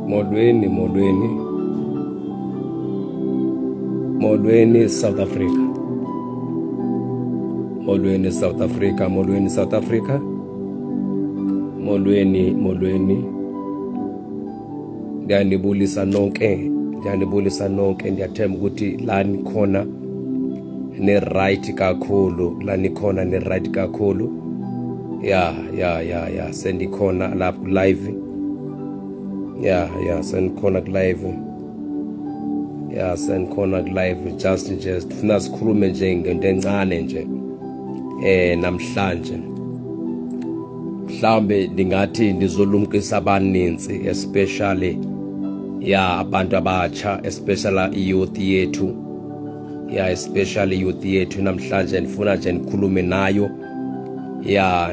Molweni South Africa. Molweni. Ndiyanibulisa nonke, ndiyathemba ukuthi lani khona ne-right kakhulu, ya sendikhona lapha live, sendikhona live, just sifuna sikhulume nje ngento encane nje namhlanje. Mhlawumbe ndingathi ndizolumkisa abaninzi, especially abantu abatsha, especially youth yethu, namhlanje ndifuna nje ndikhulume nayo,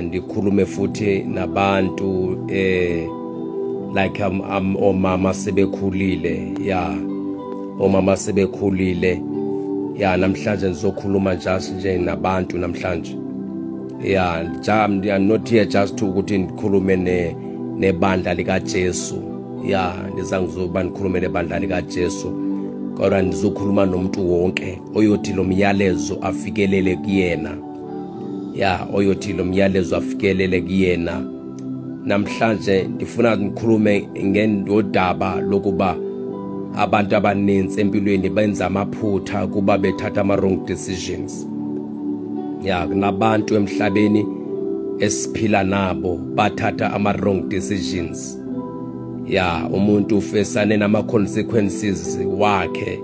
ndikhulume futhi nabantu like omama sebekhulile, namhlanje ndizokhuluma just nje nabantu namhlanje. I'm not here just ukuthi ndikhulume nebandla likaJesu, ndiza ngizoba ndikhulume nebandla likaJesu, kodwa ndizokhuluma nomuntu wonke oyothi lo myalezo afikelele kuyena, namhlanje ndifuna ndikhulume ngendaba lokuba abantu abaninzi empilweni benza amaphutha kuba bethatha ama-wrong decisions. Kunabantu emhlabeni esiphila nabo bathatha ama-wrong decisions. Umuntu ufesane nama-consequences wakhe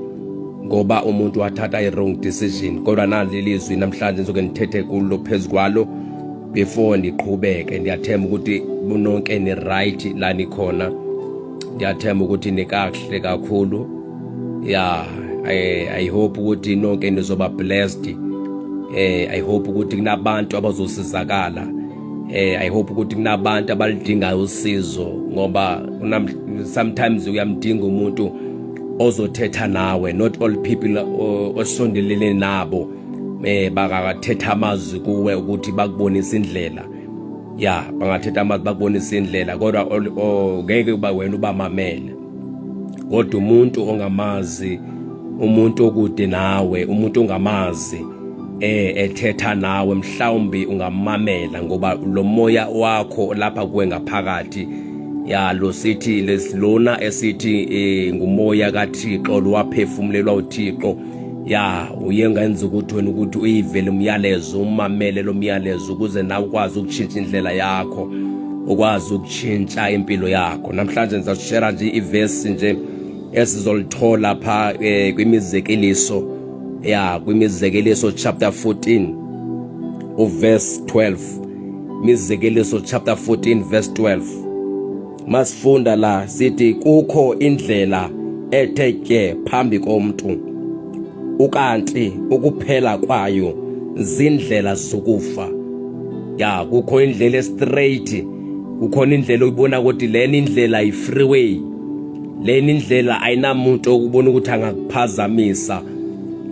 ngoba umuntu wathatha i-wrong decision. Kodwa nalelizwi namhlanje ngizoke ngithethe kulo phezu kwalo before ndiqhubeke. Ndiyathemba ukuthi bunonke ni-right la nikhona, ndiyathemba ukuthi nikahle kakhulu. I hope ukuthi nonke nizoba blessed. I hope ukuthi kunabantu abazosizakala. I hope ukuthi kunabantu abalidinga usizo, ngoba sometimes uyamdinga umuntu ozothetha nawe. Not all people osondelene nabo bakathetha amazwi kuwe ukuthi bakubonise indlela. Bangathetha amazwi bakubonise indlela, kodwa ngeke kuba wena ubamamele. Kodwa umuntu ongamazi, umuntu okude nawe, umuntu ongamazi ethetha nawe, mhlawumbe ungamamela, ngoba lo moya wakho lapha kuwe ngaphakathi, lo sithi lesilona esithi ngumoya kaThixo, lwaphefumulelwa uThixo. Uyengenza ukuthi wena ukuthi uyivele umyalezo, umamele lo myalezo, ukuze nawe ukwazi ukutshintsha indlela yakho, ukwazi ukutshintsha impilo yakho. Namhlanje ngizashare nje iverse nje esizolithola pha kwimizekeliso, kwimizekeliso chapter 14 verse 12. Imizekeliso chapter 14 verse 12. Masifunda la sithi, kukho indlela ethe phambi komuntu, ukanti ukuphela kwayo zindlela zokufa. Kukho indlela straight, kukhona indlela uyibona ukuthi lena indlela i-freeway, lena indlela ayinamuntu okubona ukuthi angakuphazamisa,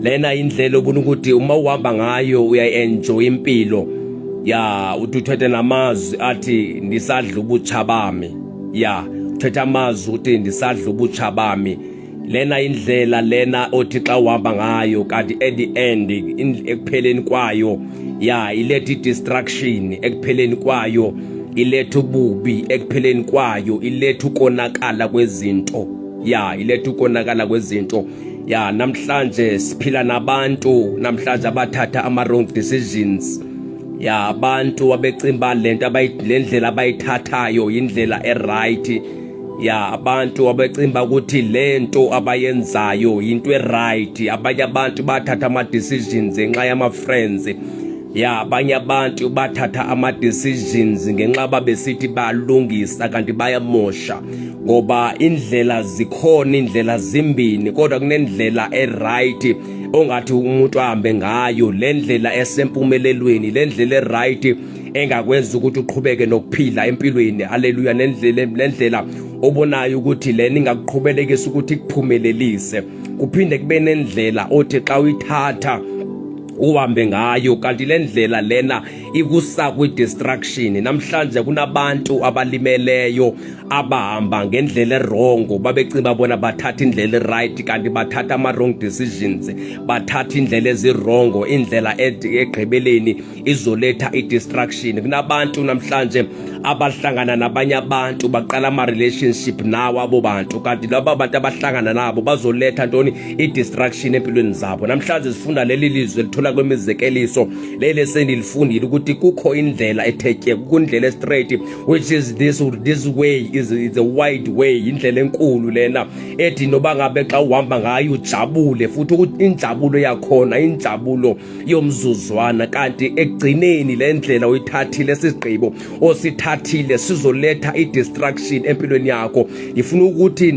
lena indlela ubona ukuthi uma uhamba ngayo uya-enjoy impilo. Uthethe namazwi athi ndisadla ubutsha bami. Uthethe amazwi uthi ndisadla ubutsha bami. Lena indlela lena othi xa uhamba ngayo, kanti at the end ekupheleni kwayo iletha i-distraction, ekupheleni kwayo iletha ububi, ekupheleni kwayo iletha ukonakala kwezinto. Namhlanje siphila nabantu namhlanje abathatha ama-wrong decisions. Abantu abecimba lendlela abayithathayo indlela e-right. Abantu abecimba ukuthi lento abayenzayo into e-right. Abanye abantu bathatha ama-decisions ngenxa yama-friends. Abanye abantu bathatha ama-decisions ngenxa babesithi balungisa kanti bayamosha, ngoba indlela zikhona, indlela zimbini, kodwa kunendlela e-right ongathi umuntu ahambe ngayo, le ndlela esempumelelweni, le ndlela e-right engakwenza ukuthi uqhubeke nokuphila empilweni. Haleluya. Nendlela obonayo ukuthi lena ingakuqhubelekisa ukuthi ikuphumelelise. Kuphinde kube nendlela othi xa uyithatha uhambe ngayo, kanti le ndlela lena ikusa kwi-distraction. Namhlanje kunabantu abalimeleyo abahamba ngendlela erongo, babecinga bona bathatha indlela right kanti bathatha ama-wrong decisions, bathatha indlela ezirongo, indlela egqibeleni izoletha i-distraction. Kunabantu namhlanje abahlangana nabanye abantu baqala ama-relationship nawo abo bantu, kanti laba bantu abahlangana nabo bazoletha ntoni? I-distraction empilweni zabo. Namhlanje sifunda leli lizwe lithola kwemizekeliso lele senilifundile ukuthi kukho indlela etheke, kukho indlela e-straight, which is this way is a wide way, indlela enkulu lena ethi noba ngabe xa uhamba ngayo ujabule, futhi ukuthi injabulo yakhona injabulo yomzuzwana, kanti ekugcineni le ndlela uyithathile isigqibo osithathile sizoletha i-distraction empilweni yakho. Ifuna ukuthi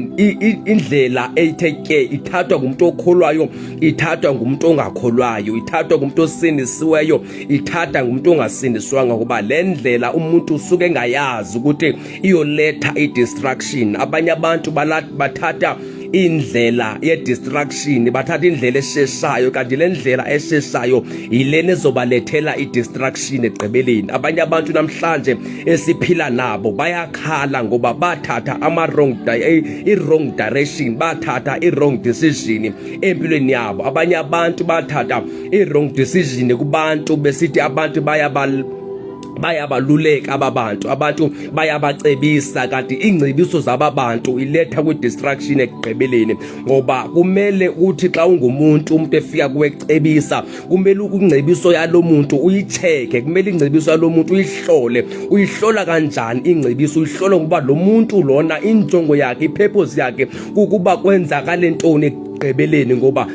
indlela etheke ithathwa ngumuntu okholwayo, ithathwa ngumuntu ongakholwayo, ithathwa ngumuntu osindisiweyo, ithatha ngumuntu ongasindiswanga, ngoba le ndlela umuntu usuke engayazi ukuthi iyoletha i-distraction. Abanye abantu bathatha indlela ye-distraction, bathatha indlela esheshayo, kanti le ndlela esheshayo yilena ezobalethela i-distraction egqibeleni. Abanye abantu namhlanje esiphila nabo bayakhala ngoba bathatha i-wrong direction, bathatha i-wrong decision empilweni yabo. Abanye abantu bathatha i-wrong decision kubantu besithi abantu bayabaluleka abantu bayabacebisa, kanti ingcebiso zababantu iletha kwi-distraction ekugqibeleni. Ngoba kumele uthi xa ungumuntu umuntu efika kuwecebisa, kumele ingcebiso yalo muntu uyicheke, kumele ingcebiso yalo muntu uyihlole. Uyihlola kanjani ingcebiso? Uyihlola ngoba lo muntu lona injongo yakhe, i-purpose yakhe kukuba kwenzakale ntoni ekugqibeleni. Ngoba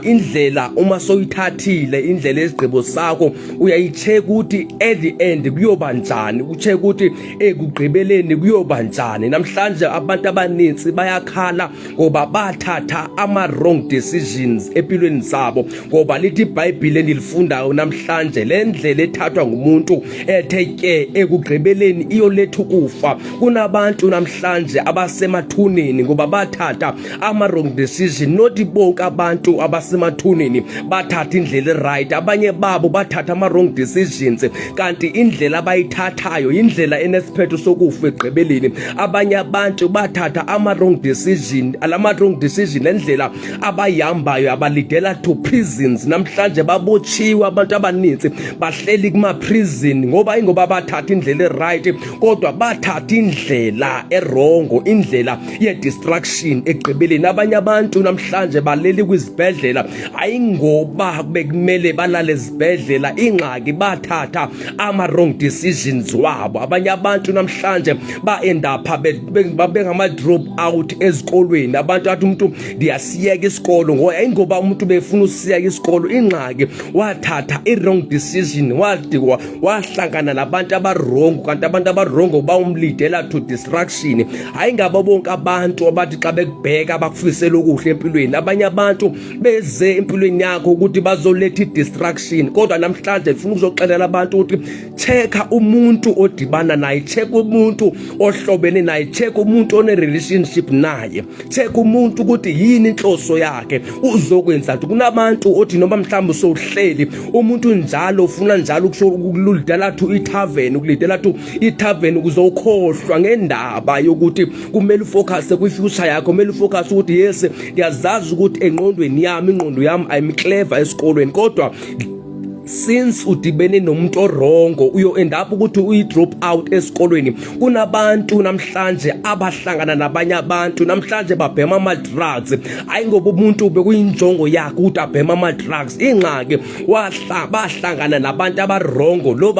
indlela uma soyithathile indlela yesigqibo sakho uyayicheka ukuthi at the end kuyoba njani, ucheke ukuthi ekugqibeleni kuyoba njani. Namhlanje abantu abaninzi bayakhala ngoba bathatha ama-wrong decisions empilweni zabo, ngoba lithi iBhayibheli endilifundayo namhlanje le ndlela ethathwa ngumuntu ethe ekugqibeleni iyoletha ukufa. Kunabantu namhlanje abasemathuneni ngoba bathatha ama-wrong decision. Not bonke abantu abasemathuneni bathatha indlela right, abanye babo bathatha ama-wrong decisions, kanti indlela abayithathayo indlela enesiphetho sokufa egqibeleni. Abanye abantu bathatha ama-wrong decision, alama-wrong decision endlela abayihambayo abalidela to prisons. Namhlanje babotshiwe abantu abaninzi, bahleli kuma-prison ngoba bathatha indlela right, kodwa bathatha indlela erongo, indlela ye-distraction egqibeleni. Abanye abantu namhlanje baleli kwizibhedlela ayingoba bekumele balale ezibhedlela, ingxaki bathatha ama-wrong decisions wabo. Abanye abantu namhlanje ba-endapha bengama-drop out ezikolweni. Abantu athi umuntu ndiyasiyeka isikolo, ayingoba umuntu befuna usiyeka isikolo, ingxaki wathatha i-wrong decision, wahlangana nabantu abarongo, kanti abantu abarongo bawumlidela to distraction. Ayingabo bonke abantu abathi xa bekubheka bakufisela okuhle empilweni. Abanye abantu beze empilweni yakho ukuthi bazoletha i-distraction, kodwa namhlanje ndifuna ukuzoxelela abantu ukuthi checka umuntu odibana naye, check umuntu ohlobene naye, check umuntu one-relationship naye, check umuntu ukuthi yini inhloso yakhe, uzokwenza nto. Kunabantu othi noma mhlawumbe sowuhleli umuntu njalo ufuna njalo ukulidela to i-tavern ukuzokhohlwa ngendaba yokuthi kumele ufocus kwi-future yakho, kumele ufocus ukuthi yes ndiyazazi ukuthi engqondweni yami, ingqondo yami I'm clever esikolweni, kodwa since udibene nomuntu orongo uyo-end up ukuthi uyi-drop out esikolweni. Kunabantu namhlanje abahlangana nabanye abantu namhlanje babhema ama-drugs, ayingoba umuntu bekuyinjongo yakhe ukuthi abhema ama-drugs. Ingxaki bahlangana nabantu abarongo, lo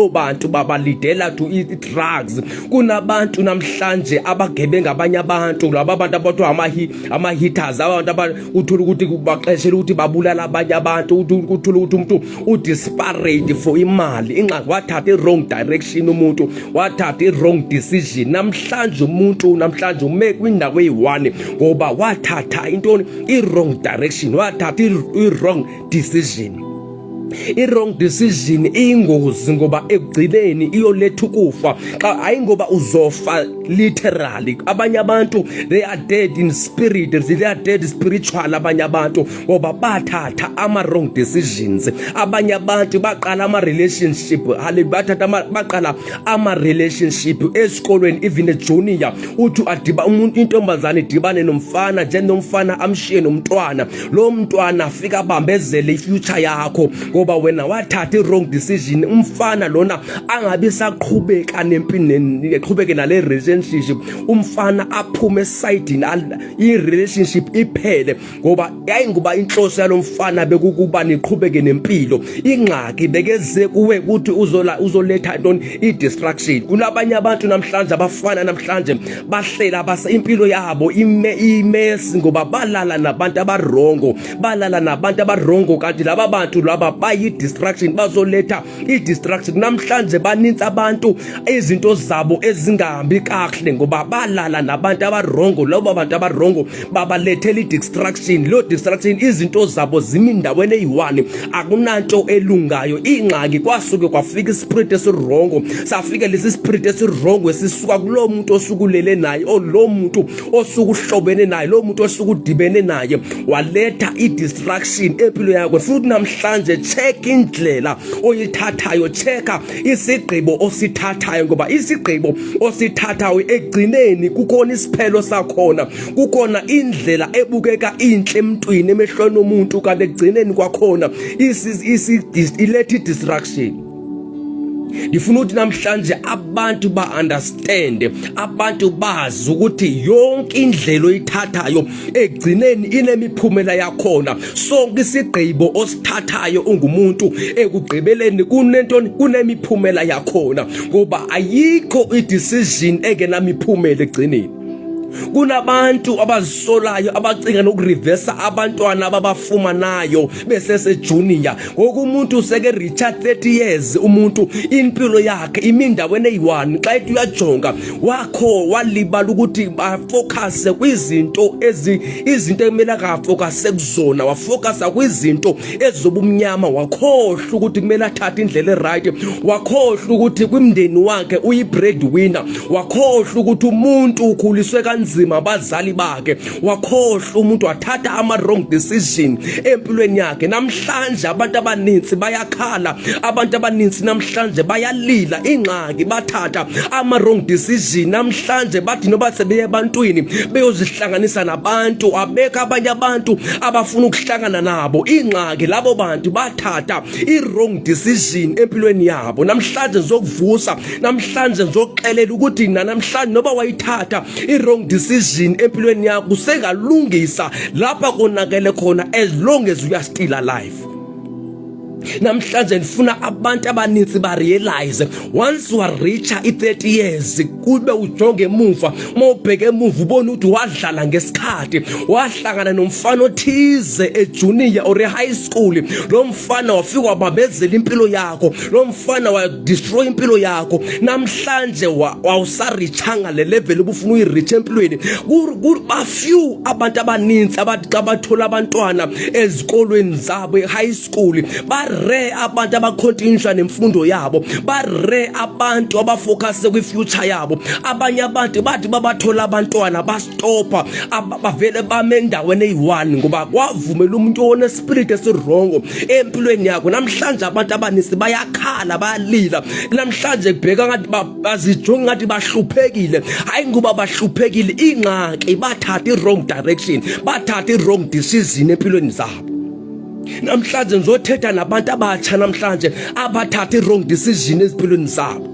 bantu babalidela to i-drugs. Kunabantu namhlanje abagebe ngabanye abantu, laba abantu abathwa ama-hitters, abantu uthola ukuthi baxeshela ukuthi babulala abanye abantu, uthola ukuthi umuntu desperate for imali. Ingxaki wathatha i-wrong direction, umuntu wathatha i-wrong decision. Namhlanje umuntu ume kwindawo eyi-one ngoba wathatha intoni? I-wrong direction, wathatha i-wrong decision. I-wrong decision iyingozi ngoba ekugcineni iyoletha ukufa, hayi ngoba uzofa literally. Abanye abantu they are dead in spirit, they are dead spiritual. Abanye abantu ngoba bathatha ama-wrong decisions. Abanye abantu baqala ama-relationship, baqala ama-relationship esikolweni, even ejunior, uthi umuntu intombazane idibane nomfana, njendomfana amshiye nomntwana, lo mntwana afika abambezele i-future yakho ngoba wena wathatha i-wrong decision. Umfana lona angabi saqhubeka nempilo, eqhubeke nale relationship, umfana aphume esayidini, i-relationship iphele ngoba yayingoba inhloso yalomfana bekukuba niqhubeke nempilo. Ingxaki bekeze kuwe ukuthi uzoletha ntoni? I-distraction. Kunabanye abantu namhlanje, abafana namhlanje bahlela basa impilo yabo imesi ngoba balala nabantu abarongo, kanti laba bantu laba bayi-distraction, bazoletha i-distraction. Namhlanje baninzi abantu izinto zabo ezingahambi kahle ngoba balala nabantu abarongo. Labo bantu abarongo babalethela i-distraction. Lo distraction izinto zabo zimi ndaweni eyi-one, akunanto elungayo. Ingxaki kwasuke kwafika ispirit esirongo, safika lesi spirit esirongo esisuka kulo muntu osukulele naye, lo muntu osukuhlobene naye, lo muntu osukudibene naye, waletha i-distraction empilo yakho. Futhi namhlanje check indlela oyithathayo, checka isigqibo osithathayo ngoba isigqibo osithathayo ekugcineni kukhona isiphelo sakhona, kukhona indlela ebukeka inhle emntwini emehlweni omuntu, kanti ekugcineni kwakhona iletha i-distraction. Ngifuna ukuthi namhlanje abantu ba-understand, abantu bazi ukuthi yonke indlela oyithathayo ekugcineni inemiphumela yakhona. Sonke isigqibo osithathayo ungumuntu, ekugqibeleni kunemiphumela yakhona ngoba ayikho i-decision engenamiphumela ekugcineni. Kunabantu abazisolayo abacinga nokureversa abantwana ababafumanayo besesejunior. Ngoku umuntu useke Richard 30 years, umuntu impilo yakhe imindaweni eyi-one. Xa ethi uyajonga walibala ukuthi bafocus kwizinto izinto ekumele akafocus kuzona, wafocusa kwizinto ezobumnyama, wakhohlwa ukuthi kumele athathe indlela eright, wakhohlwa ukuthi kwimndeni wakhe uyi-breadwinner, wakhohlwa ukuthi umuntu ukhuliswe nzima abazali bakhe, wakhohlwa umuntu wathatha ama-wrong decision empilweni yakhe. Namhlanje abantu abaninzi bayakhala, abantu abaninzi namhlanje bayalila. Ingxaki bathatha ama-wrong decision. Namhlanje bathi noba sebeye ebantwini beyozihlanganisa nabantu, abekho abanye abantu abafuna ukuhlangana nabo. Ingxaki labo bantu bathatha i-wrong decision empilweni yabo. Namhlanje ngizokuvusa, namhlanje ngizokuxelela ukuthi namhlanje noba wayithatha i-wrong decision empilweni yakho, usengalungisa lapha konakele khona, as long as you are still alive. Namhlanje ndifuna abantu abaninzi barealize, once wareacha i-30 years, kube ujonge emuva, mawubheke emuva ubone ukuthi wadlala ngesikhathi, wahlangana nomfana othize ejunior or high school. Lo mfana wafika wabambezela impilo yakho, lo mfana wadestroy impilo yakho. Namhlanje wawusarichanga le level ubufuna uyireach empilweni. Few abantu abaninzi abathi xa bathola abantwana ezikolweni zabo e-high school, bare abantu abacontinue nemfundo yabo, bare abantu abafocus kwi-future yabo. Abanye abantu bathi babathola abantwana bastopa, bavele bame endaweni eyi-one ngoba kwavumela umuntu one spirit esirongo empilweni yakho. Namhlanje abantu abaninzi bayakhala, bayalila. Namhlanje kubheka ngathi bazijonga ngathi bahluphekile, hayi ngoba bahluphekile. Ingxaki bathatha i-wrong direction, bathatha i-wrong decision empilweni zabo. Namhlanje ngizothetha nabantu abatsha namhlanje abathatha i-wrong decision ezimpilweni zabo.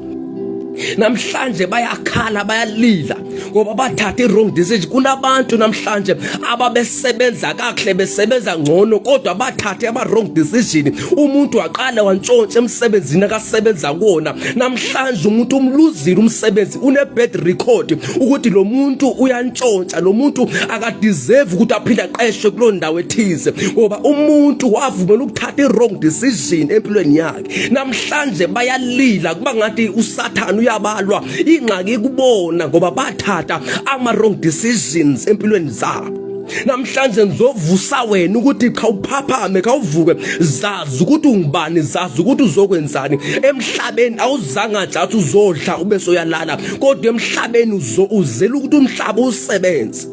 Namhlanje bayakhala, bayalila ngoba bathatha i-wrong decision. Kunabantu namhlanje ababesebenza kahle, besebenza ngcono, kodwa bathatha ama-wrong decision. Umuntu waqala wantshontsha emsebenzini akasebenza kuwona. Namhlanje umuntu umluzile umsebenzi, une-bad record ukuthi lo muntu uyantshontsha, lo muntu akadeserve ukuthi aphinde aqeshwe kulo ndawo ethize ngoba umuntu wavumela ukuthatha i-wrong decision empilweni yakhe. Namhlanje bayalila kuba ngathi uSathane uyabalwa. Ingxaki kubona ngoba bathatha ama-wrong decisions empilweni zabo. Namhlanje ngizovusa wena ukuthi khawuphaphame khawuvuke, zazi ukuthi ungubani, zazi ukuthi uzokwenzani emhlabeni. Awuzanga nje athi uzodla ube soyalala, kodwa emhlabeni uzela ukuthi umhlaba usebenze,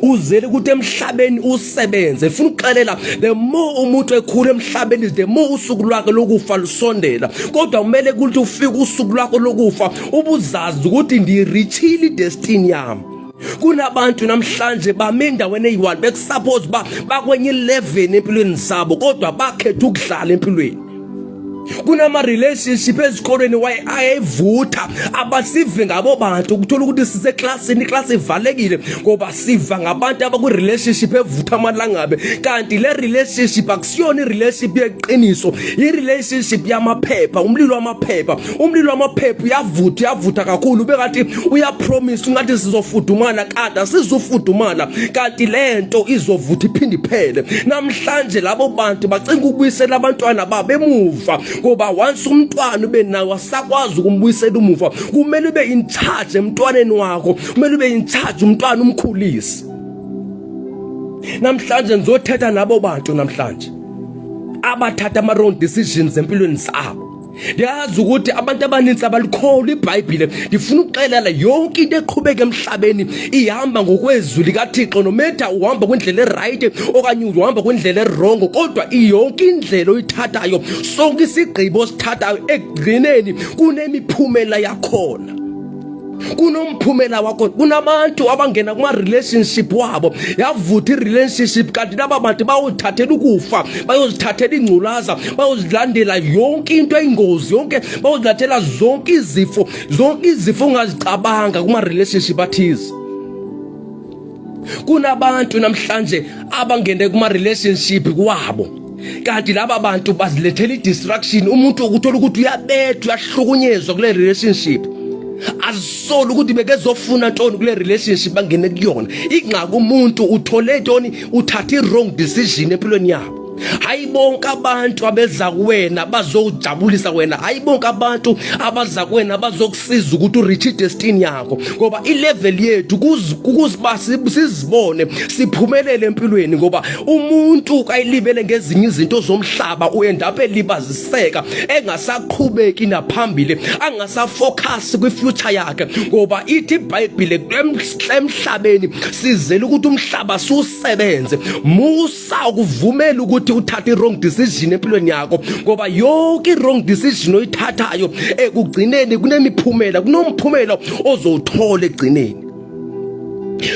uzele ukuthi emhlabeni usebenze. Ufuna ukuxelela, the more umuntu ekhula emhlabeni the more usuku lwakhe lokufa lusondela, kodwa kumele ukuthi ufike usuku lwakho lokufa ubuzazi ukuthi ndirichile destiny yami. Kunabantu namhlanje bame endaweni eyi-1 bekusuppose bakwenye 11 empilweni zabo, kodwa bakhetha ukudlala empilweni. Kunama relationship ezikolweni ayevutha abasive ngabo bantu, ukuthola ukuthi sise classini, class ivalekile ngoba siva ngabantu abaku relationship evutha amalangabe, kanti le relationship akusiyona relationship yeqiniso, i relationship yamaphepha, umlilo wamaphepha. Umlilo wamaphepha uyavutha kakhulu, bekathi uyapromise ngathi sizofudumala, kanti asizofudumala, kanti lento izovutha iphinde iphele. Namhlanje labo bantu bacinga ukubuyisela abantwana babo emuva, ngoba once umntwana ube nawo asakwazi ukumbuyisela umuva. Kumele ube in charge emntwaneni wakho, kumele ube in charge umntwana umkhulise. Namhlanje ngizothetha nabo bantu namhlanje abathatha ama wrong decisions empilweni zabo. Ndiyazi ukuthi abantu abaninzi abalikholwa iBhayibheli. Ndifuna ukuxelela yonke into eqhubeka emhlabeni ihamba ngokwezwi likaThixo, nometha uhamba kwindlela eright okanye uhamba kwindlela errongo, kodwa yonke indlela oyithathayo, sonke isigqibo osithathayo ekugcineni kunemiphumela yakhona, kunomphumela wakho. Kunabantu abangena kuma relationship wabo yavutha i-relationship, kanti laba bantu bayozithathela ukufa, bayozithathela ingculaza, bayozilandela yonke into eyingozi, yonke bayozilathela zonke izifo ongazicabanga kuma relationship athize. Kunabantu namhlanje abangene kuma relationship kwabo, kanti laba bantu bazilethela i-distraction. Umuntu ukuthola ukuthi uyabethwa, uyahlukunyezwa kule relationship, azisola ukuthi bekezofuna ntoni kule relationship bangene kuyona. Ingxaki umuntu uthole ntoni, uthatha i-wrong decision empilweni yabo. Hayi bonke abantu abeza kuwena bazojabulisa wena, hayi bonke abantu abaza kuwena bazokusiza ukuthi ureach destiny yakho, ngoba ilevel yethu kukuziba sizibone siphumelele empilweni. Ngoba umuntu kayilibele ngezinye izinto zomhlaba uend up elibaziseka, engasaqhubeki naphambili, angasafocus kwi-future yakhe, ngoba ithi iBhayibheli emhlabeni sizele ukuthi umhlaba susebenze. Musa ukuvumela ukuthi uthatha i-wrong decision empilweni yakho, ngoba yonke i-wrong decision oyithathayo ekugcineni kunomphumela ozowuthola ekugcineni.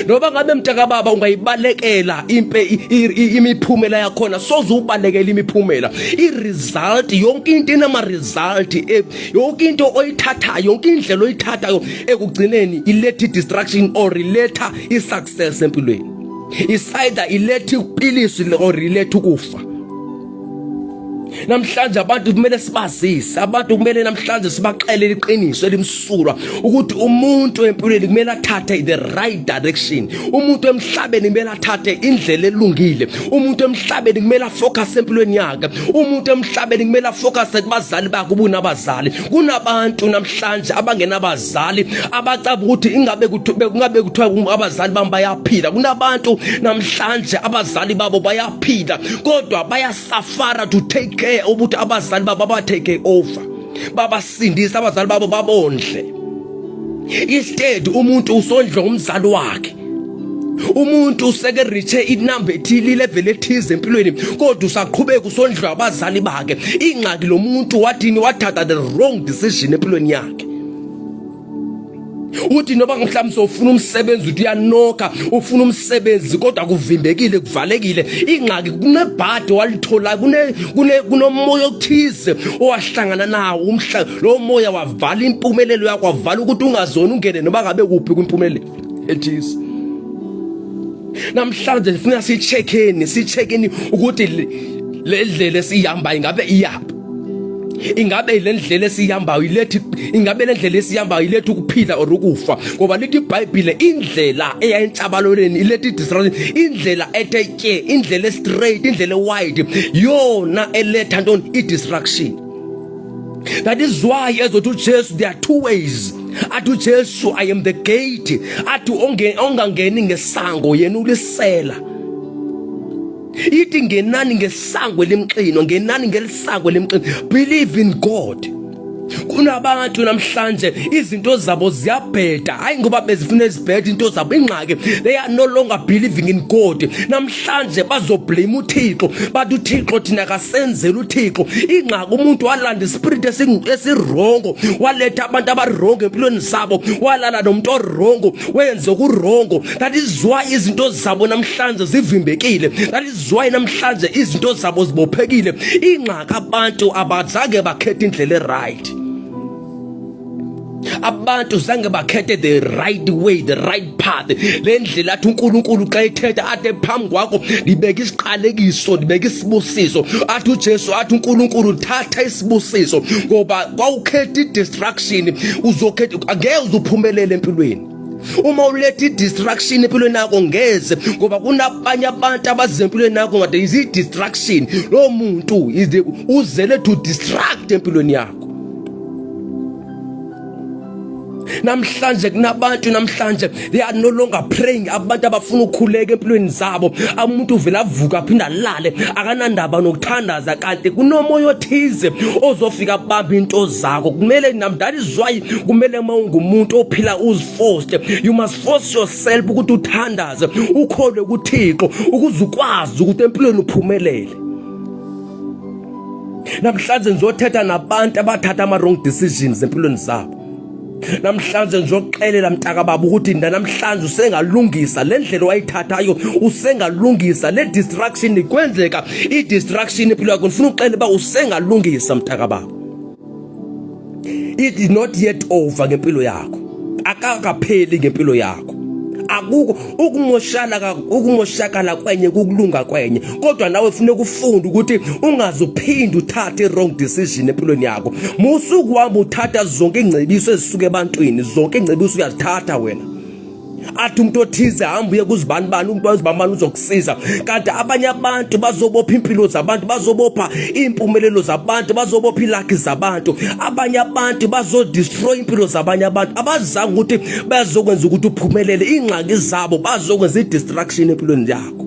Noba ngabe mntaka baba ungayibalekela imiphumela yakhona, soze ubalekele imiphumela. I-result, yonke into inama-result, yonke into oyithathayo, yonke indlela oyithathayo ekugcineni iletha i-distraction or iletha i-success empilweni. Isaida iletha upilisi or iletha ukufa. Namhlanje abantu kumele sibazise, abantu kumele namhlanje sibaxelele iqiniso elimsulwa ukuthi umuntu empilweni kumele athathe the right direction. Umuntu emhlabeni kumele athathe indlela elungile. Umuntu emhlabeni kumele afocus empilweni yakhe. Umuntu emhlabeni kumele afocus kubazali bakhe ubunabazali. Kunabantu namhlanje abangenabazali abacaba ukuthi ingabe kuthiwa abazali babo bayaphila. Kunabantu namhlanje abazali babo bayaphila, kodwa bayasafara to take care ukuthi abazali babo batake over, babasindisa abazali babo babondle. Instead umuntu usondla umzali wakhe, umuntu useke reach inumber ethile, level ethize empilweni, kodwa usaqhubeka usondla abazali bakhe. Ingxaki lo muntu wathini, wathatha the wrong decision empilweni yakhe. Uthi noba mhlawumbe sofuna umsebenzi, uthi uyanoka ufuna umsebenzi kodwa kuvimbekile, kuvalekile. Ingxaki kunebhadi walithola, kunomoya othize owahlangana nawo, lo moya wavala impumelelo yakho, wavala ukuthi ungazona ungene noba ngabe kuphi kwimpumelelo ethize. Namhlanje sifuna sicheckeni ukuthi le ndlela esihamba ingabe iyaphi. Ingabe le ndlela esihambayo ilethi, ingabe le ndlela esihambayo ilethi ukuphila or ukufa, ngoba lithi iBhayibheli indlela eya entshabaloleni ilethi distraction, indlela ethe indlela straight, indlela wide yona eletha ntoni, i-distraction. That is why ezothi uJesu, there are two ways, athi uJesu I am the gate, athi ongangeni ngesango yena ulisela. Ithi ngenani ngesango lemxino, ngenani ngelisango lemxino. Believe in God. Kunabantu namhlanje izinto zabo ziyabheda, hayi ngoba bezifuna izibheda into zabo. Ingxaki, they are no longer believing in God. Namhlanje bazoblame uThixo, bathi uThixo thina kasenzela uThixo. Ingxaki, umuntu walanda ispirit esirongo, waletha abantu abarongo empilweni zabo, walala nomuntu orongo, wenze okurongo. That is why izinto zabo namhlanje zivimbekile. That is why namhlanje izinto zabo zibophekile. Ingxaki, abantu abazange bakhethe indlela right. Abantu zange bakhethe the right way, the right path. Le ndlela athi uNkulunkulu xa ethetha athi phambi kwakho libeka isiqalekiso, libeka isibusiso. Athi uJesu athi uNkulunkulu thatha isibusiso, ngoba kwawukhetha i-distraction uzokhetha angeke uzuphumelele empilweni. Uma uletha i-distraction empilweni yakho ngeze, ngoba kunabanye abantu abazempilweni yakho ngade izi-distraction. Lo muntu uzele to distract empilweni yakho. Namhlanje kunabantu namhlanje they are no longer praying. Abantu abafuna ukukhuleka empilweni zabo, umuntu uvela avuka aphinda alale akanandaba nokuthandaza, kanti kunomoya othize ozofika bamba into zakho. Kumele that is why kumele mawungumuntu ophila uziforced, you must force yourself ukuthi uthandaze, ukholwe kuThixo ukuze ukwazi ukuthi empilweni uphumelele. Namhlanje ngizothetha nabantu abathatha ama wrong decisions empilweni zabo. Namhlanje ngizoxelela mntaka baba ukuthi namhlanje usengalungisa le ndlela wayithathayo, usengalungisa le distraction. Kwenzeka i-distraction empilo yakho, ngifuna uxele ba usengalungisa mntaka baba. It is not yet over ngempilo yakho, akakapheli ngempilo yakho. Akuko ukumoshakala kwenye kukulunga kwenye, kodwa nawe kufanele ufunde ukuthi ungazuphinda uthathe wrong decision empilweni yakho. Musuku wami uthatha zonke ingcebiso ezisuka ebantwini, zonke ingcebiso uyazithatha wena. Athi umuntu othize hamba uye kuzibani umuntu wazibani uzokusiza, kanti abanye abantu bazobopha impilo zabantu, bazobopha impumelelo zabantu, bazobopha ilakhi zabantu. Abanye abantu bazodestroy impilo zabanye abantu, abazange ukuthi bazokwenza ukuthi uphumelele. Ingxaki zabo bazokwenza i-distraction empilweni yakho.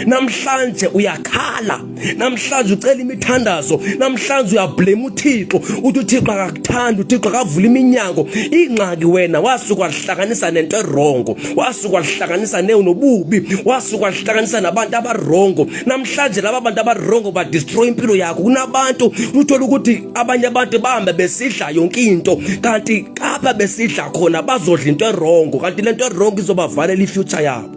Namhlanje uyakhala, namhlanje ucela imithandazo, namhlanje uyablame uThixo uthi uThixo akakuthanda, uThixo akavula iminyango. Ingxaki wena wasuka wahlanganisa nento erongo, wasuka wahlanganisa nobubi, wasuka wahlanganisa nabantu abarongo. Namhlanje laba bantu abarongo ba destroy impilo yakho. Kunabantu uthola ukuthi abanye abantu bahambe besidla yonke into, kanti kapha besidla khona bazodla into erongo, kanti lento erongo izobavalela ifuture yabo.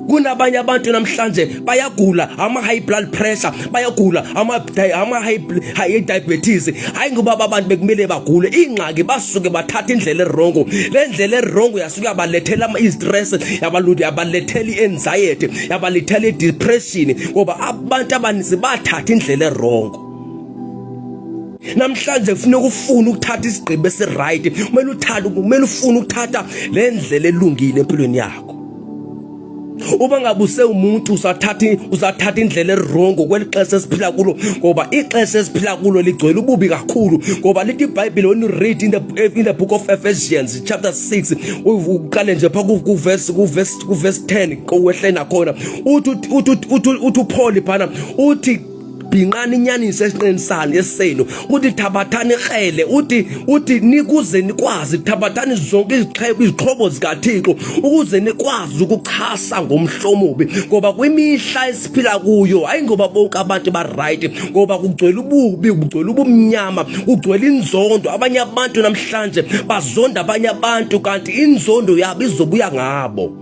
Kunabanye abantu namhlanje bayagula ama high blood pressure, bayagula ama high diabetes. Hayi ngoba abantu bekumele bagule, ingxaki basuke bathatha indlela erongo. Le ndlela erongo yasuka yabalethela i-stress, yabalethela i-anxiety, yabalethela i-depression, ngoba abantu abaninzi bathatha indlela erongo. Namhlanje kufanele ufune ukuthatha isigqibo esi-right, kumele ufune ukuthatha le ndlela elungile empilweni yakho. Uba ngabe usewumuntu uzathatha indlela erongo kwelixesha esiphila kulo, ngoba ixesha esiphila kulo ligcwele ububi kakhulu. Ngoba lithi iBhayibheli, when you read in the book of Ephesians chapter 6 uqale nje pha ku verse 10 kowehlena khona, uthi uPaul phana uthi bhinqani inyanise esinqenisana esenu, uthi thabathani ikrele, uthi nikuze nikwazi thabathani zonke izixhobo zikaThixo ukuze nikwazi ukuchasa ngomhlomubi. Ngoba kwimihla esiphila kuyo, hayi ngoba bonke abantu ba right, ngoba kugcwele ububi, kugcwele ubumnyama, kugcwele inzondo. Abanye abantu namhlanje bazonda abanye abantu, kanti inzondo yabo izobuya ngabo.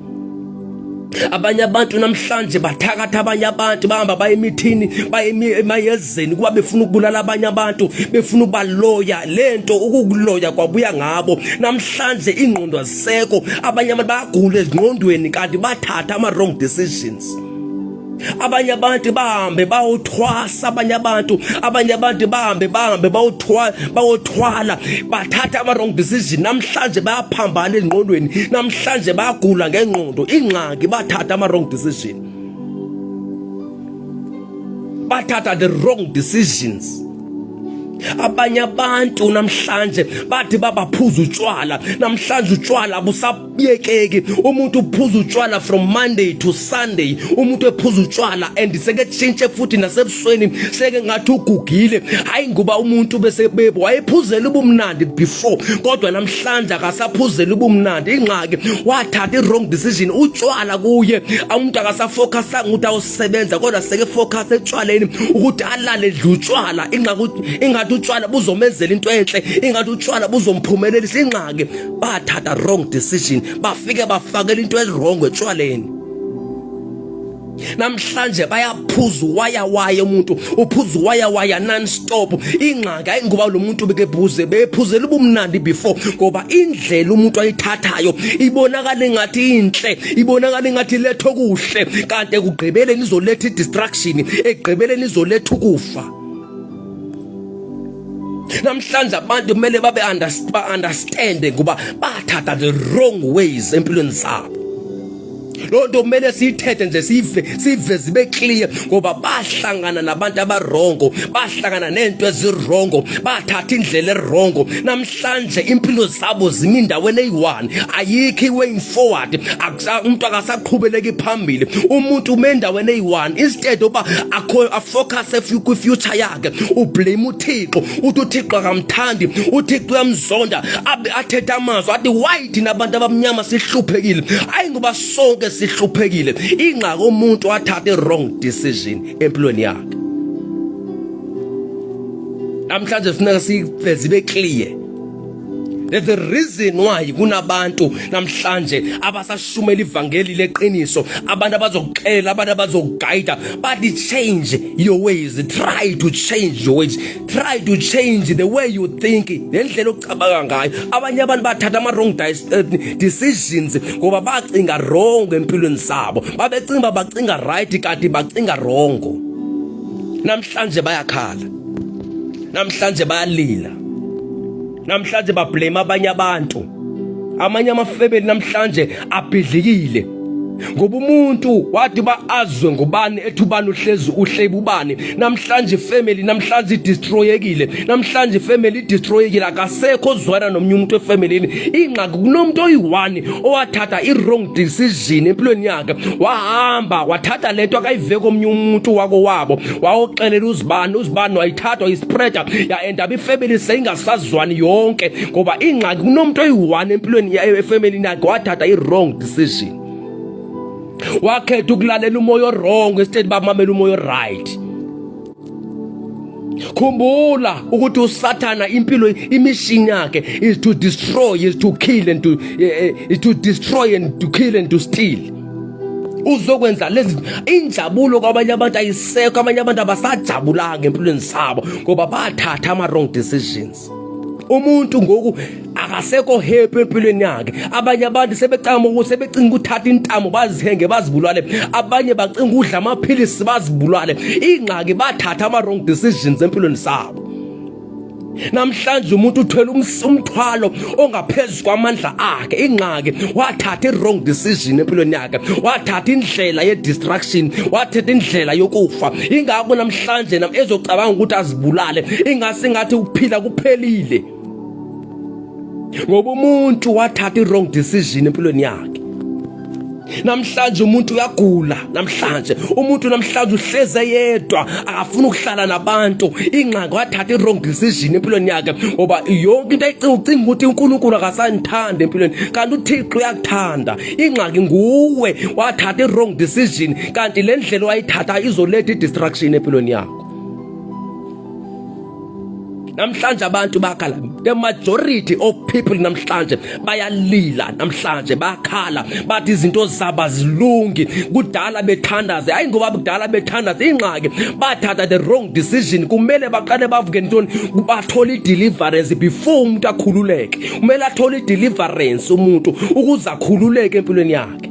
Abanye abantu namhlanje bathakatha abanye abantu, bahamba baye emithini, baye emayezeni kuba befuna ukubulala abanye abantu, befuna ukubaloya. Lento ukukuloya kwabuya ngabo. Namhlanje ingqondo azisekho, abanye abantu bayagula ezingqondweni kanti bathatha ama wrong decisions. Abanye abantu bahambe bayothwasa, abanye abantu bahambe bayothwala, bathatha ama wrong decision. Namhlanje bayaphambana engqondweni, namhlanje bayagula ngengqondo. Ingxaki bathatha ama wrong decision, bathatha the wrong decisions. Abanye abantu namhlanje bathi babaphuza utshwala. Namhlanje utshwala busabiyekeki. Umuntu uphuza utshwala from Monday to Sunday. Umuntu ephuza utshwala and seke tshintshe futhi nasebusweni seke ngathi ugugile. Hayi ngoba umuntu bese bebo wayephuzela ubumnandi before kodwa namhlanje akasaphuzela ubumnandi. Ingxaki wathatha i-wrong decision. Utshwala kuye umuntu akasafocusanga ukuthi awusebenza kodwa seke focus etshwaleni ukuthi alale dla utshwala. Ingathi utshwala buzomenzela into enhle, ingathi utshwala buzomphumelelisa. Ingxaki bathatha wrong decision, bafike bafakela into wrong etshwaleni. Namhlanje bayaphuza waya umuntu uphuza waya non-stop. Ingxaki ayingoba lo muntu bephuzela ubumnandi before ngoba indlela umuntu ayithathayo ibonakala ngathi inhle, ibonakala ngathi letho kuhle, kanti ekugqibeleni izoletha i-distraction, ekugqibeleni izoletha ukufa. Namhlanje abantu kumele understand ngoba bathatha the wrong ways empilweni zabo. Lonto kumele siyithethe nje siveze ibe clear ngoba bahlangana nabantu abarongo, bahlangana nento ezirongo, bathatha indlela erongo. Namhlanje impilo zabo zimi indaweni eyi-one, ayikho way forward. Umuntu akasaqhubeleki phambili. Umuntu ume endaweni eyi-one instead oba afocus ku-future yakhe, ublame uThixo, uthi uThixo akamthandi, uThixo uyamzonda, athethe amazwi athi why thina abantu abamnyama sihluphekile. Hayi ngoba sonke sihluphekile. Ingxaki umuntu wathatha i-wrong decision empilweni yakhe. Namhlanje funeka siveze ibe clear. There's a reason why kunabantu namhlanje abasashumela ivangeli leqiniso, abantu abazokuxela, abantu abazokuguide, but change your ways, try to change your ways, try to change the way you think, nendlela ocabanga ngayo. Abanye abantu bathatha ama-wrong decisions ngoba bacinga wrong empilweni zabo, babecinga bacinga right kanti bacinga wrong. Namhlanje bayakhala, namhlanje bayalila, namhlanje bablame abanye abantu. Amanye amafamily namhlanje abhidlikile ngoba umuntu wathi baazwe ngubani ethubani uhlebe ubani. Namhlanje family namhlanje idestroyekile, namhlanje family idestroyekile, akasekho ozwana nomnye umuntu efamilini. Ingxaki kunomuntu oyi-one owathatha i-wrong decision empilweni yakhe, wahamba wathatha lento akayive komnye umuntu wako wabo, wayoxelela uzibani wayithatha wayispreada ya-endaba ifamily seyingasazwani yonke ngoba ingxaki kunomuntu oyi-one empilweni efamilini yakhe wathatha i-wrong decision. Wakhetha ukulalela umoya wrong instead bamamela umoya right. Khumbula ukuthi uSathana impilo imission yakhe is to destroy, is to kill and to destroy and to kill and to steal. Uzokwenza lezi injabulo kwabanye abantu ayisekho, abanye abantu abasajabulanga empilweni zabo ngoba bathatha ama-wrong decisions. Umuntu ngoku akasekho happy empilweni yakhe. Abanye abantu sebecinga ukuthatha intamo bazihenge bazibulale, abanye bacinga udla amaphilisi bazibulale. Ingxaki bathatha ama-wrong decisions empilweni zabo. Namhlanje umuntu uthwele umthwalo ongaphezulu kwamandla akhe. Ingxaki wathatha i-wrong decision empilweni yakhe, wathatha indlela ye-distraction, wathatha indlela yokufa. Ingakho namhlanje ezocabanga ukuthi azibulale, ingathi ukuphila kuphelile ngoba umuntu wathatha i-wrong decision empilweni yakhe. Namhlanje umuntu uyagula, namhlanje umuntu namhlanje uhleze yedwa akafuna ukuhlala nabantu. Ingxaki wathatha i-wrong decision empilweni yakhe ngoba yonke into ucinga ukuthi uNkulunkulu akasanithanda empilweni kanti uThixo uyakuthanda. Ingxaki nguwe wathatha i-wrong decision kanti le ndlela wayithatha izoletha i-distraction empilweni yakho. Namhlanje abantu bakhala, the majority of people namhlanje bayalila, namhlanje bakhala bathi izinto zabo azilungi. Kudala bethandaze, hayi ngoba kudala bethandaze. Ingxaki bathatha the wrong decision. Kumele baqale bavuke ntoni, bathole i-deliverance before umuntu akhululeke. Kumele athole i-deliverance umuntu ukuze akhululeke empilweni yakhe.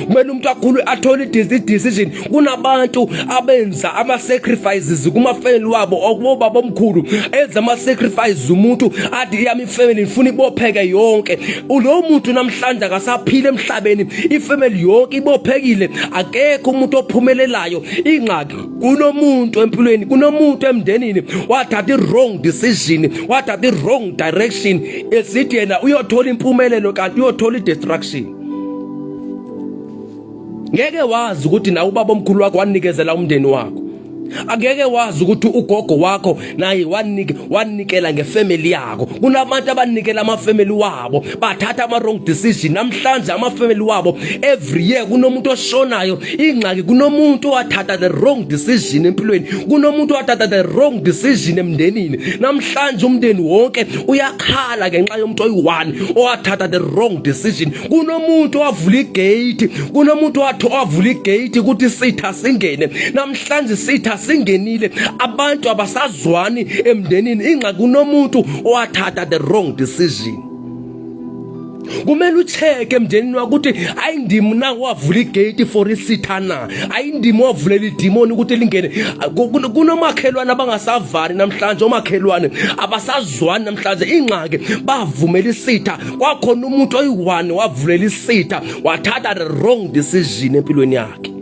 kumele umuntu athole decision. Kunabantu abenza ama-sacrifices kuma-family wabo okubaba omkhulu enza ama-sacrifices umuntu athi yami ifamily ngifuna ibopheke yonke. Lo muntu namhlanje akasaphila emhlabeni, ifamily yonke ibophekile, akekho umuntu ophumelelayo. Ingxaki kunomuntu empilweni, kunomuntu emndenini wathatha i-wrong decision, wathatha i-wrong direction, esithi yena uyothola impumelelo kanti uyothola i-destruction. Ngeke wazi ukuthi na ubaba omkhulu wakho wanikezela umndeni wakho. Angeke wazi ukuthi ugogo wakho naye wanikela ngefamily yakho. Kunabantu abanikela amafamily wabo, bathatha ama-wrong decision. Namhlanje amafamily wabo every year kunomuntu oshonayo. Ingxaki kunomuntu wathatha the wrong decision empilweni, kunomuntu wathatha the wrong decision emndenini. Namhlanje umndeni wonke uyakhala ngenxa yomuntu oyi-one owathatha the wrong decision. Kunomuntu wavula igate, kunomuntu wavula igate ukuthi sitha singene. Namhlanje sitha singenile, abantu abasazwani emndenini. Ingxaki kunomuntu owathatha the wrong decision. Kumele ucheck emndenini wakho ukuthi ayindimi na wavula igate for isithana, ayindimi wavulela idemon ukuthi lingene. Kunomakhelwane abangasavani namhlanje, omakhelwane abasazwani namhlanje. Ingxaki bavumela isitha, kwakhona umuntu oyi-one wavulela isitha, wathatha the wrong decision empilweni yakhe.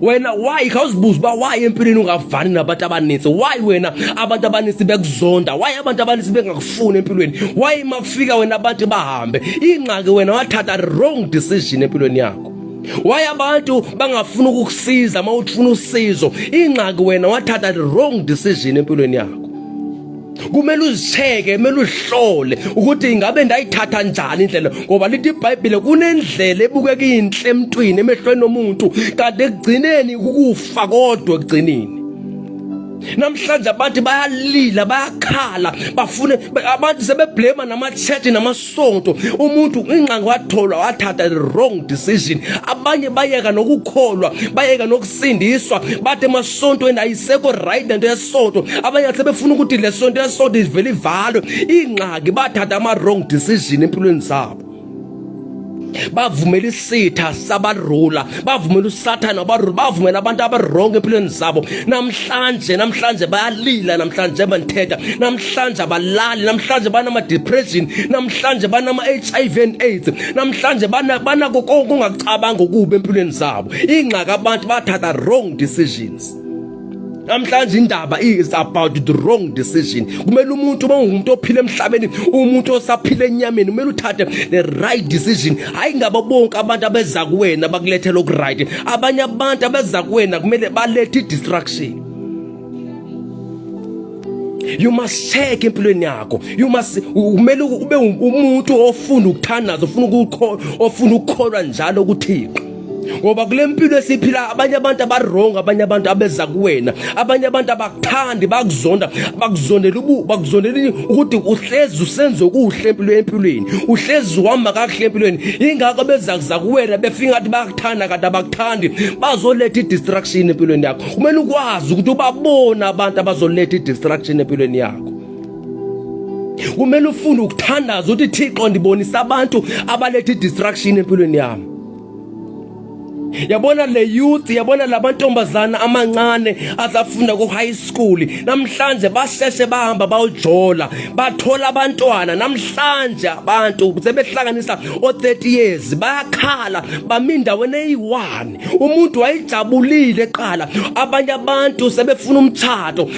Wena why khawuzibuza ba why empilweni ungavani nabantu abaninzi? Why wena abantu abaninzi bekuzonda? Why abantu abaninzi bengakufuni empilweni? Why mafika wena abantu bahambe? Ingxaki wena wathatha the wrong decision empilweni yakho. Why abantu bangafuna ukukusiza mawufuna usizo? Ingxaki wena wathatha the wrong decision empilweni yakho. Kumele uzicheke, kumele uhlole ukuthi ingabe ndayithatha njani indlela, ngoba lithi iBhayibheli kunendlela ebukeka inhle emntwini emehlweni omuntu kanti ekugcineni ukufa kodwa ekugcineni. Namhlanje abantu bayalila, bayakhala, bafune abantu sebeblame nama-church namasonto. Umuntu ingxaki wathola wathatha the wrong decision. Abanye bayeka nokukholwa, bayeka nokusindiswa, bathi emasontweni ayisekho right lento yesonto. Abanye sebefuna ukuthi le sonto yesonto ivele ivalwe. Ingxaki bathatha ama-wrong decision empilweni zabo. Bavumela isitha sabarula, bavumela usathana wabarula, bavumela abantu abarong empilweni zabo. Namhlanje bayalila, namhlanje banthetha, namhlanje abalali, namhlanje banama-depression, namhlanje banama-HIV and AIDS, namhlanje banako konke ungacabanga okubi empilweni zabo. Ingxaki abantu bathatha wrong decisions. Namhlanje indaba is about the wrong decision. Kumele umuntu umuntu ophila emhlabeni, umuntu osaphila enyameni, kumele uthathe the right decision. Hayi ngabo bonke abantu abeza kuwena bakulethela okuright. Abanye abantu abeza kuwena kumele balethe distraction. You must check empilweni yakho. Kumele ube umuntu ofuna ukuthandaza, ofuna ukukholwa njalo kuThixo. Ngoba kule mpilo esiphila abanye abantu abarong, abanye abantu abeza kuwena, abanye abantu abakuthandi, bakuzonda, bakuzondela ukuthi uhlezi usenze okuhle empilweni, uhlezi uhamba kahle empilweni. Ingakho beza kuwena befika ngathi bakuthanda kanti abakuthandi, bazoletha i-distraction empilweni yakho. Kumele ukwazi ukuthi ubabona abantu abazoletha i-distraction empilweni yakho. Kumele ufune ukuthandaza ukuthi Thixo ndibonisa abantu abaletha i-distraction empilweni yami. Yabona le youth, yabona labantombazana amancane azafunda ku high school, namhlanje basheshe bahamba bayojola, bathola abantwana. Namhlanje abantu sebehlanganisa o-30 years, bayakhala bamindaweni eyi-one. Umuntu wayijabulile eqala, abanye abantu sebefuna umthatho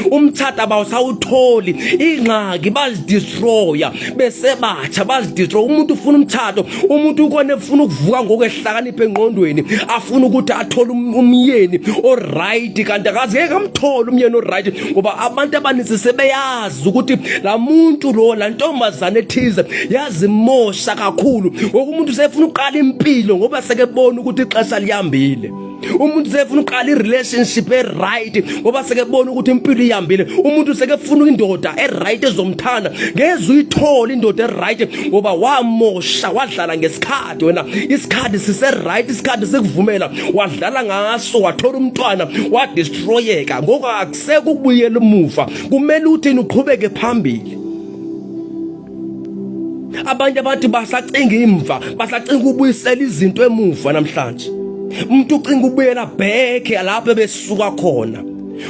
abawusawutholi. Ingxaki bazidestroya besebatsha, bazidestroya. Umuntu ufuna umthatho, umuntu ukone ufuna ukuvuka ngokwehlakanipha engqondweni, afuna ukuthi athole umyeni oright kanti akazeke amthole umyeni oright, ngoba abantu abaninzi sebeyazi ukuthi la muntu lo, la ntombazane ethize yazimosha kakhulu. Umuntu sefuna uqala impilo ngoba sekebona ukuthi ixesha lihambile. Umuntu sefuna uqala i-relationship right ngoba sekebona ukuthi impilo ihambile. Umuntu sekefuna indoda eright ezomthanda, ngeze uyithola indoda eright ngoba wamosha, wadlala ngesikhathi. Wena isikhathi sise-right, isikhathi sikuvumela, wadlala ngaso, wathola umntwana, wadestroyeka. Ngoku akuseke ukubuyela emuva, kumele uthini uqhubeke phambili. Abanye abantu basacinga imva, basacinga ubuyisela izinto emuva namhlanje. Umuntu ucinga ubuyela back lapho besuka khona.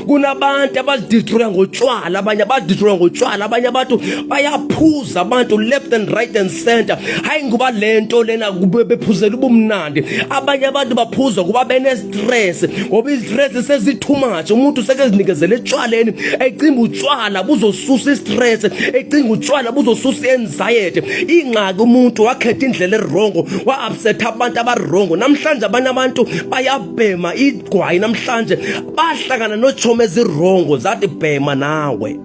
Kunabantu abadistroya ngotshwala, abanye abadistroya ngotshwala, abanye abantu bayaphuza abantu left and right and center. Hayi ngoba lento lena kube bephuzela ubumnandi. Abanye abantu baphuza kuba bene stress, ngoba istress sezitoo much. Umuntu sekezinikezele etshwaleni, ecinga utshwala buzosusa istress, ecinga utshwala buzosusa anxiety. Ingxaki umuntu wakhetha indlela erongo, wa upset abantu abarongo. Namhlanje abanye abantu bayabhema igwayi, namhlanje bahlangana no chome ezirongo zathi bhema nawe,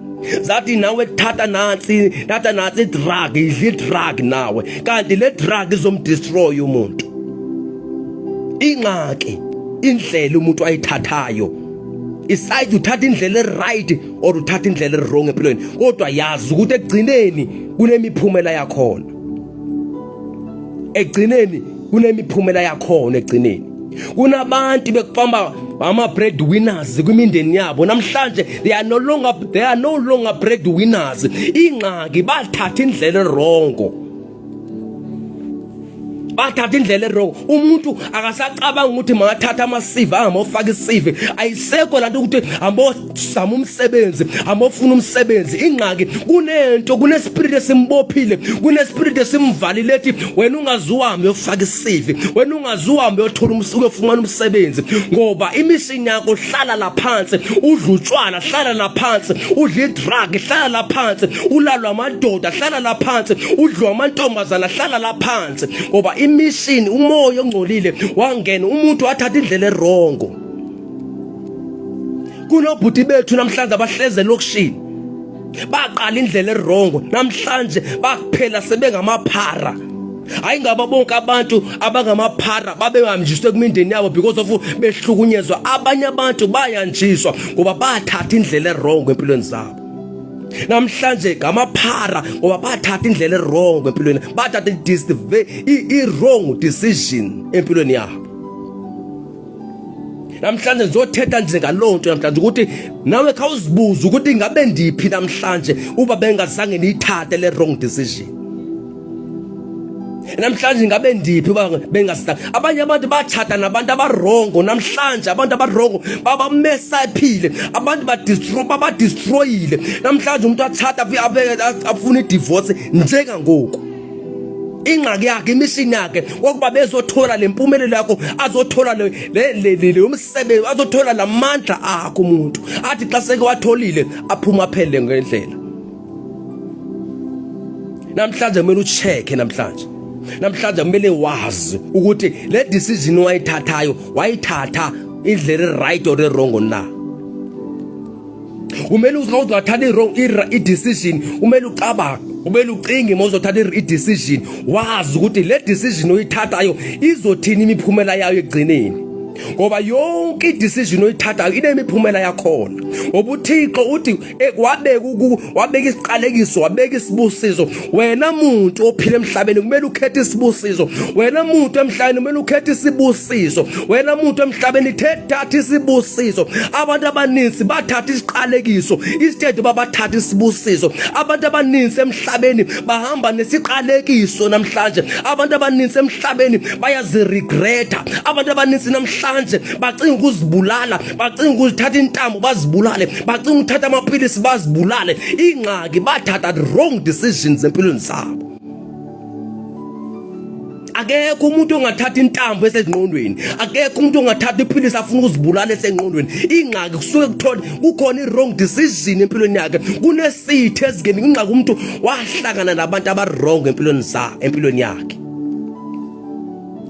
zathi nawe thatha nansi drug, idli drug nawe, kanti le drug izomdestroy umuntu. Ingxaki indlela umuntu ayithathayo, iside uthatha indlela right or uthatha indlela wrong empilweni, kodwa yazi ukuthi egcineni kunemiphumela yakhona. Egcineni kunemiphumela yakhona egcineni. Kunabantu bekufamba ama breadwinners kwimindeni yabo, namhlanje they are no longer breadwinners. Ingxaki bathatha indlela erongo, bathatha indlela erongo. Umuntu akasacabanga ukuthi mangathatha amasivi amofaka isivi, ayisekho lanto ukuthi ambozama umsebenzi, ambofuna umsebenzi. Ingxaki kunento, kunespirit esimbophile, kunespirit esimvalile ethi wena ungazuhambe uyofaka isivi, wena ungazuhambe uyothola uyofumana umsebenzi, ngoba imishini yakho hlala laphansi, udla utshwala hlala laphansi, udla idrug hlala laphansi, ulalwa amadoda hlala laphansi, udla amantombazana hlala laphansi, ngoba imishini umoya ongcolile wangena, umuntu wathatha indlela erongo. Kunobhuti bethu namhlanje abahleze lokishini, baqala indlela erongo, namhlanje bakuphela sebengamaphara. Hayi ngaba bonke abantu abangamaphara babehamjiswe kumindeni yabo because of behlukunyezwa. Abanye abantu bayanjiswa ngoba bathatha indlela erongo empilweni zabo. Namhlanje ngamaphara ngoba bathatha indlela erongo empilweni, bathatha i-wrong decision empilweni yabo. Namhlanje ngizothetha nje ngalonto namhlanje ukuthi nawe khawuzibuza ukuthi ngabe ndiphi namhlanje uba bengazange niyithathe le wrong decision. Namhlanje ngabe ndiphi uba bengasithatha. Abanye abantu bathatha nabantu abarongo, namhlanje abantu abarongo babamesapile, abantu babadestroyile. Namhlanje umuntu athatha afuna idivorce njengangoku. Ingxaki yakhe, imishini yakhe wokuba bezothola lempumelelo yakho, azothola le umsebenzi, azothola lamandla akho umuntu. Athi xa seke watholile aphuma phele ngendlela. Namhlanje kumele ucheck, namhlanje kumele wazi ukuthi le decision wayithatha indlela right or wrong na. Kumele uzothatha i-decision, kumele ucabanga, kumele ucinge mawuzothatha i-decision, wazi ukuthi le decision oyithathayo izothini imiphumela yayo egcineni. Ngoba yonke i-decision oyithathayo inemiphumela yakhona. Ngoba uThixo uthi wabeka isiqalekiso, wabeka isibusiso. Wena muntu ophila emhlabeni kumele ukhethe isibusiso. Wena muntu emhlabeni kumele ukhethe isibusiso. Wena muntu emhlabeni thatha isibusiso. Abantu abaninzi bathatha isiqalekiso instead babathatha isibusiso. Abantu abaninzi emhlabeni bahamba nesiqalekiso namhlanje. Abantu abaninzi emhlabeni bayaziregreta. Abantu abaninzi namhlanje bacinga ukuzibulala, bacinga ukuthatha intambo bazibulale, bacinga ukuthatha amapilisi bazibulale. Ingxaki bathatha wrong decisions empilweni zabo. Akekho umuntu ongathatha intambo esengqondweni, akekho umuntu ongathatha ipilisi afuna ukuzibulala esengqondweni. Ingxaki kusuke kuthola kukhona i-wrong decision empilweni yakhe, kunesithi ezingeni. Ingxaki umuntu wahlangana nabantu abarong empilweni yakhe.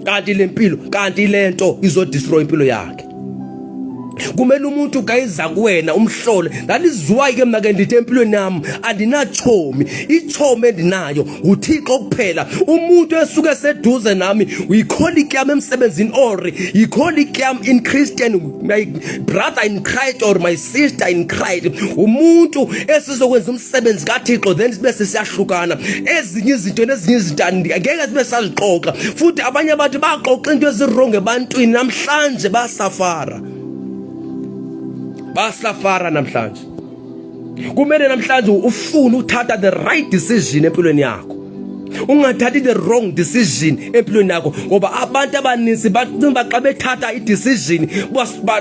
Kanti lento izodestroy impilo yakhe. Kumele umuntu gayiza kuwena umhlole. That is why ke mina ke ndithi empilweni yami andinachomi. Ichomi endinayo uThixo kuphela. Umuntu esuke seduze nami uyicolleague yami emsebenzini or icolleague yami in Christian, my brother in Christ or my sister in Christ. Umuntu esizokwenza umsebenzi kaThixo then sibe siyahlukana. Ezinye izinto angeke sibe sazixoxa. Futhi abanye abantu baxoxa into ezirong ebantwini namhlanje basafara namhlanje. Kumele namhlanje ufune uthatha the right decision empilweni yakho. ungathathi the wrong decision empilweni yakho, ngoba abantu abaninzi bacinga xa bethatha i-decision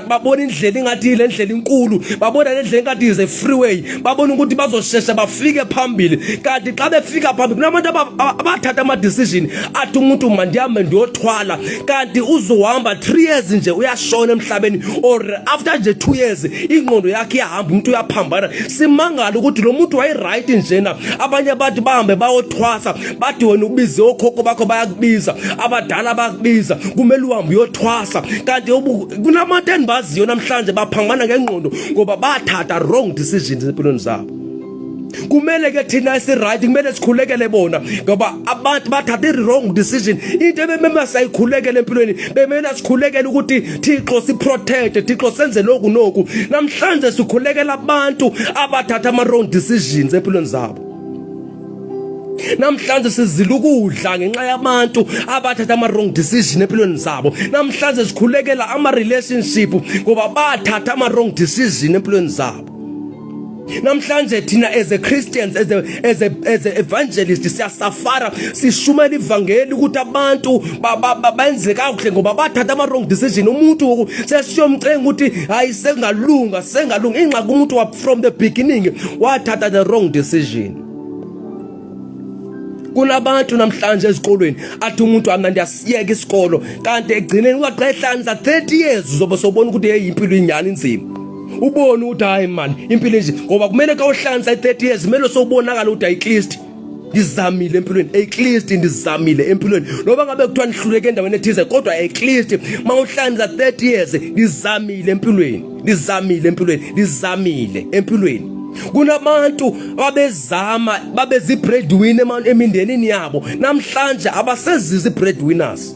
babona indlela ingathi le ndlela inkulu, babona le ndlela ingathi is a freeway, babona ukuthi bazoshesha bafike phambili. Kanti xa befika phambili kunabantu abathatha ama-decision athi umuntu mandihambe ndiyothwala, kanti uzohamba 3 years nje uyashona emhlabeni, or after nje 2 years ingqondo yakhe iyahamba, umuntu uyaphambana. Simangala ukuthi lo muntu wayi-right njena. Abanye abantu bahambe bayothwasa, bathi wena ubize okhokho bakho bayakubiza, abadala bayakubiza, kumele uhambe uyothwasa. Kanti kunabantu endibaziyo namhlanje baphambana ngengqondo ngoba bathatha wrong decisions empilweni zabo. Kumele ke thina esi-right kumele sikhulekele bona ngoba abantu bathatha i-wrong decision. Into ebemele sayikhulekele empilweni bemele sikhulekele ukuthi Thixo siprotecte, Thixo senze lokhu noku. Namhlanje sikhulekela abantu abathatha ama-wrong decisions empilweni zabo. Namhlanje sizila ukudla ngenxa yabantu abathatha ama-wrong decision empilweni zabo. Namhlanje sikhulekela ama-relationship ngoba bathatha ama-wrong decision empilweni zabo. Namhlanje thina as a Christians, as a evangelist siyasafara, sishumela ivangeli ukuthi abantu benze kakuhle ngoba bathatha ama-wrong decision. Umuntu sesiyomcenga ukuthi hayi sengalunga. Ingxaki umuntu from the beginning wathatha the wrong decision. Kunabantu namhlanje ezikolweni athi umuntu amna ndiyasiyeka isikolo, kanti egcineni kwaxa ehlanza 30 years uzobe sobona ukuthi hey impilo inyani inzima. Ubone ukuthi hayi man impilo nje ngoba kumele ka uhlanza 30 years kumele sobonakala ukuthi at least ndizamile empilweni, at least ndizamile empilweni. Noba ngabe kuthiwa nihluleke endaweni ethize, kodwa at least mawuhlanza 30 years ndizamile empilweni, ndizamile empilweni. Kunabantu babezama babezi-breadwinner emindenini yabo, namhlanje abasezizi breadwinners.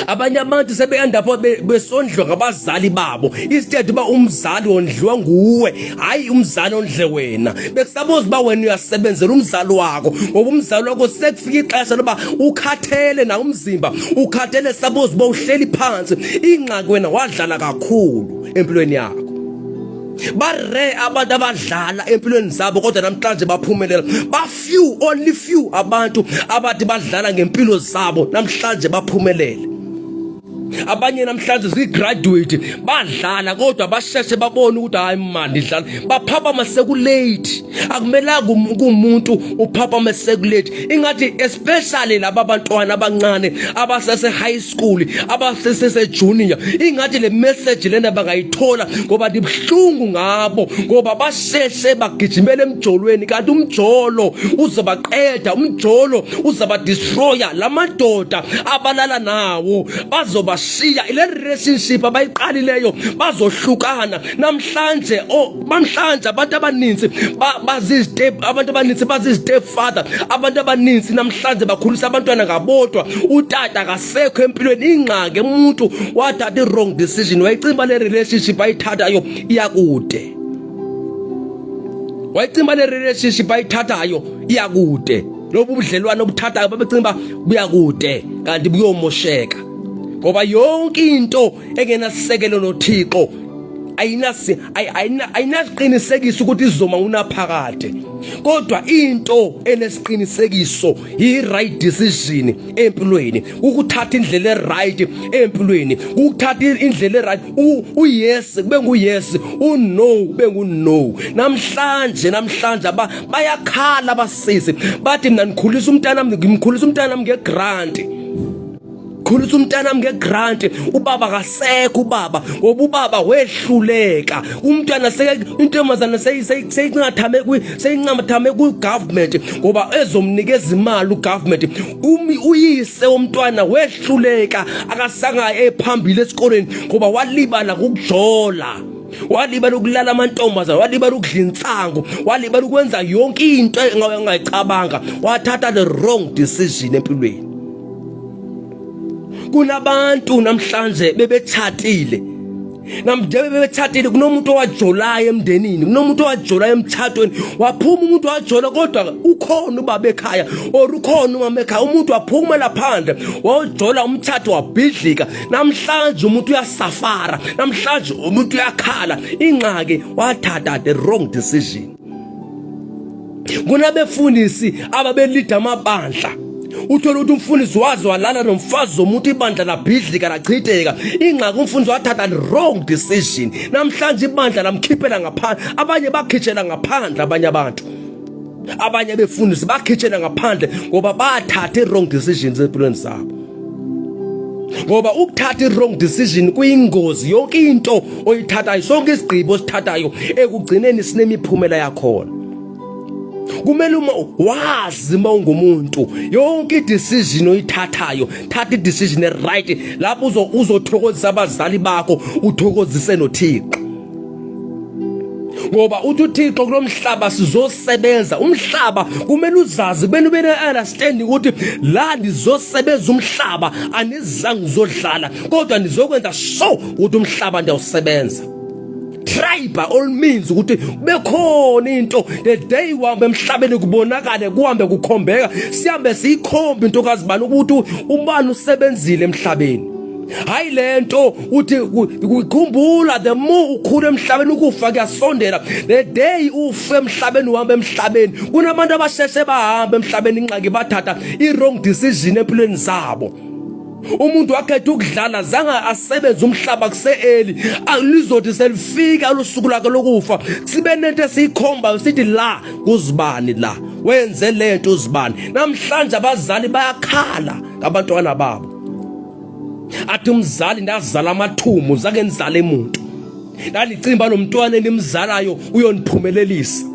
Abanye abantu sebeenda pho besondlwa ngabazali babo, instead uba umzali ondliwa nguwe, hayi umzali ondle wena. Bekusaboza uba wena uyasebenzela umzali wakho ngoba umzali wakho sekufika ixesha loba ukhathele na umzimba, ukhathele saboza uba uhleli phansi. Ingxaki wena wadlala kakhulu empilweni yakho. Bare abantu abadlala empilweni zabo kodwa namhlanje baphumelela. Few, only few abantu abathi badlala ngempilo zabo namhlanje baphumelele. Abanye namhlanje zi-graduate badlala kodwa basheshe babona ukuthi hayi man ndidlala, baphapama sekulate. Akumelanga kumuntu uphapama sekulate. Ingathi especially laba bantwana abancane abasese high school, abasese junior, ingathi le message lena bangayithola ngoba dibhlungu ngabo ngoba basheshe bagijimela emjolweni, kanti umjolo uzobaqeda, umjolo uzaba destroyer. Lamadoda abalala nawo bazobashiya, ile relationship abayiqalileyo bazohlukana. Namhlanje abantu abaninzi bazi-step father, abantu abaninzi namhlanje bakhulisa abantwana ngabodwa, utata akasekho empilweni. Ingxaki umuntu wathatha i-wrong decision, wayicimba le relationship ayithathayo iyakude, wayicimba le relationship ayithathayo iyakude. Lobu budlelwano obuthathayo babecimba buyakude kanti buyomosheka ngoba yonke into engenasisekelo noThixo ayinasiqinisekiso ukuthi izoma unaphakade, kodwa into enesiqinisekiso yi-right decision empilweni, ukuthatha indlela e-right empilweni, ukuthatha indlela e-right. Uyes kube nguyes, uno kube nguno. Namhlanje bayakhala abasisi bathi mina ngikhulisa umntanami ngegrant, khulisa umntanami ngegrant. Ubaba kasekho, ubaba ngoba ubaba wehluleka. Umntwana intombazana seyincathame ku-government ngoba ezomnikeza imali u-government. Uyise womntwana wehluleka, akasanga ephambili esikoleni ngoba walibala ukujola, walibala ukulala amantombazana, walibala ukudla insango, walibala ukwenza yonke into engayicabanga, wathatha the wrong decision empilweni. Kunabantu namhlanje bebethatile, bebethatile, kunomuntu owajolayo emndenini, kunomuntu owajolayo emtshatweni, waphuma umuntu wajola kodwa ukhona ubaba ekhaya or ukhona umama ekhaya, umuntu waphumela phandle wajola umtshato wabhidlika. Namhlanje umuntu uyasafara, namhlanje umuntu uyakhala. Ingxaki wathatha the wrong decision. Kunabefundisi ababelida amabandla. Uthola ukuthi umfundisi wazi walala nomfazi womuntu ibandla labhidlika lachitheka. Ingxaki umfundisi wathatha wrong decision. Namhlanje ibandla lamkhiphela ngaphandle. Abanye bakhitshela ngaphandle abanye abantu. Abanye befundisi bakhitshela ngaphandle ngoba bathatha wrong decisions empilweni zabo. Ngoba ukuthatha wrong decision kuyingozi. Yonke into oyithathayo, sonke isigqibo osithathayo ekugcineni sinemiphumela yakhona. Kumele wazi mawungumuntu yonke decision oyithathayo, thatha decision right lapho uzothokozisa abazali bakho, uthokozise noThixo. Ngoba uthi uThixo kulomhlaba sizosebenza. Umhlaba kumele uzazi benu understanding ukuthi la ndizosebenza umhlaba anizange ngizodlala kodwa ndizokwenza so ukuthi umhlaba ndiyawusebenza. Try by all means ukuthi bekhona into the day uhambe emhlabeni kubonakale kuhambe kukhombeka sihambe siyikhombe intokazi bani ukuthi ubani usebenzile emhlabeni. Hayi lento uthi ukukhumbula the more ukhula emhlabeni ukufa kuyasondela. The day ufe emhlabeni uhambe emhlabeni kunabantu abasheshe bahamba emhlabeni ingxaki bathatha i-wrong decision empilweni zabo. Umuntu wakhetha ukudlala zanga asebenza umhlaba kuseeli lizothi selifika usuku lakhe lokufa sibe nento esikhomba sithi la kuzibani la wenze lento uzibani. Namhlanje abazali bayakhala ngabantwana babo. Athi umzali ndazala amathumu zake nizale umuntu. Ndalicimba nomntwana enimzalayo uyoniphumelelisa.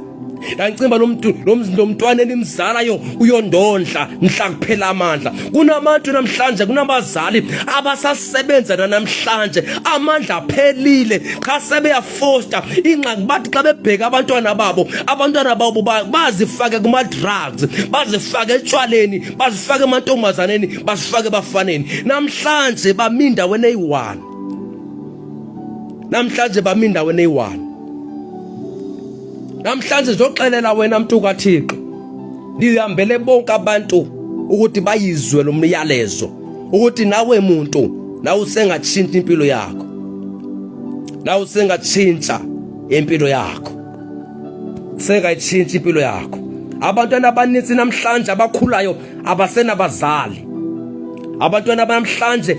Ndancimba nomntwana enimzalayo uyondondla mhla kuphela amandla. Kunabantu namhlanje kunabazali abasasebenza namhlanje amandla aphelile cha sebeyafoster ingxaki bathi xa bebheka abantwana babo bazifake kuma drugs, bazifake etshwaleni, bazifake emantombazaneni, bazifake ebafaneni. Namhlanje bami endaweni eyi-1. Namhlanje bami endaweni eyi-1. Namhlanje zoxelela wena mntu kaThixo ndihambele bonke abantu ukuthi bayizwe lo myalezo ukuthi nawe muntu nawe usengatshintsha impilo yakho. Nawe usengatshintsha impilo yakho. Sengayitshintsha impilo yakho. Abantwana abaninzi namhlanje abakhulayo abasenabazali. Abantwana namhlanje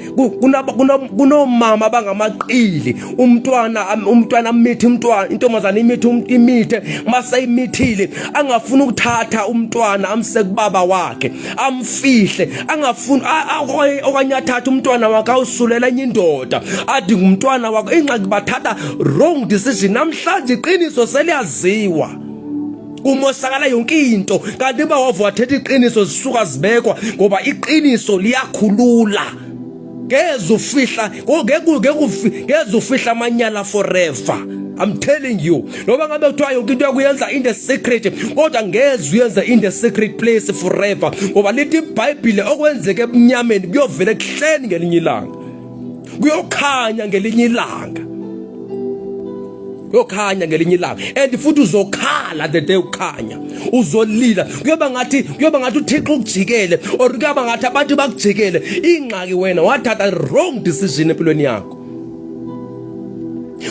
kunomama abangamaqili. Umntwana amithi intombazana imithe mase imithile angafuni ukuthatha umntwana amse kubaba wakhe amfihle. Angafuni okanye athatha umntwana wakhe awusulela enye indoda athi ngumntwana wakhe. Ingxaki bathatha wrong decision. Namhlanje iqiniso seliyaziwa. Umosakala yonke into kanti bawova wathetha iqiniso zisuka zibekwa ngoba iqiniso liyakhulula. Ngeze ufihla amanyala forever. I'm telling you. Noba ngabe kuthiwa yonke into yakuyenza in the secret kodwa ngeze uyenza in the secret place forever. Ngoba lithi iBhayibhile okwenzeke emnyameni kuyovela ekuhleni ngelinye ilanga. Kuyokhanya ngelinye ilanga. Yokhanya ngelinye ilanga and futhi uzokhala the day ukhanya uzolila kuyoba ngathi uThixo ukujikele or kuyoba ngathi abantu bakujikele. Ingxaki wena wathatha wrong decision empilweni yakho.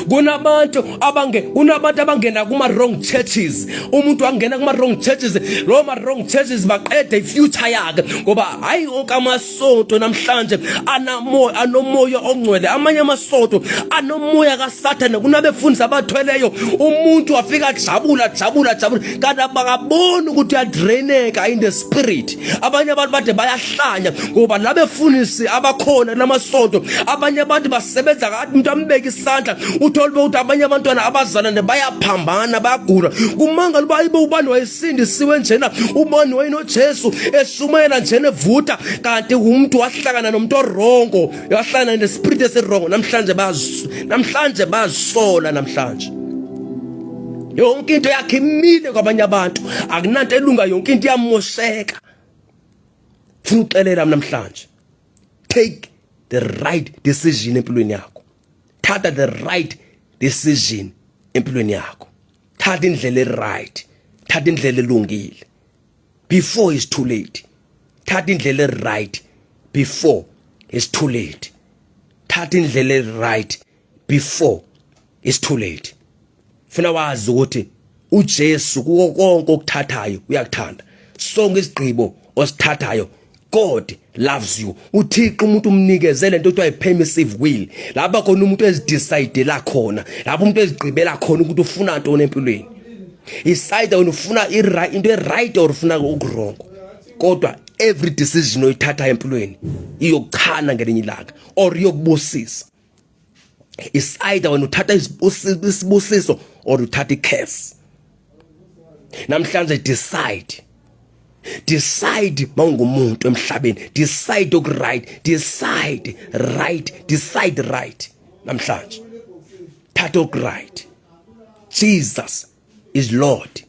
Kunabantu abangena kuma wrong churches. Umuntu angena kuma wrong churches, lo ma wrong churches baqeda ifuture yakhe ngoba hayi onke amasonto namhlanje anomoya ongcwele. Amanye amasonto anomoya kaSathane. Kunabefundisi abathweleyo umuntu afika jabula kanti abakaboni ukuthi uyadraineka in the spirit. Abanye abantu bade bayahlanya ngoba labefundisi abakhona lamasonto. Abanye abantu basebenza ngathi umuntu ambeka isandla utholwe ukuthi abanye abantwana abazalane bayaphambana bayagula. Kumangala bayibe ubani wayesindisiwe njena, ubani wayenoJesu eshumayela njene vuta kanti umuntu wahlangana nomuntu orongo, wahlangana nespirit esirongo. Namhlanje bayasola namhlanje. Yonke into yakhe imile kwabanye abantu akunanto elunga, yonke into iyamosheka. Funa uxelela namhlanje, take the right decision empilweni yakho. Thatha the right decision empilweni yakho. Thatha indlela right. Thatha indlela elungile before it's too late. Thatha indlela right before it's too late. Thatha indlela right before it's too late. Funa wazi ukuthi uJesu kuko konke okuthathayo uyakuthanda. Sonke isigqibo osithathayo, God loves you. uThixo umuntu umnikezele into ekuthiwa i-permissive will, lapha khona umuntu ezidecide la khona, lapha umuntu ezigqibela khona ukuthi ufuna ntoni empilweni. Iside wena ufuna into e-right or ufuna ukurong. Kodwa every decision oyithatha empilweni iyokuchana ngelinye ilanga or iyokubusisa. Iside wena uthatha isibusiso or uthatha i-curse. Namhlanje decide mawungumuntu emhlabeni, decide right namhlanje. Thatha right. Jesus is Lord.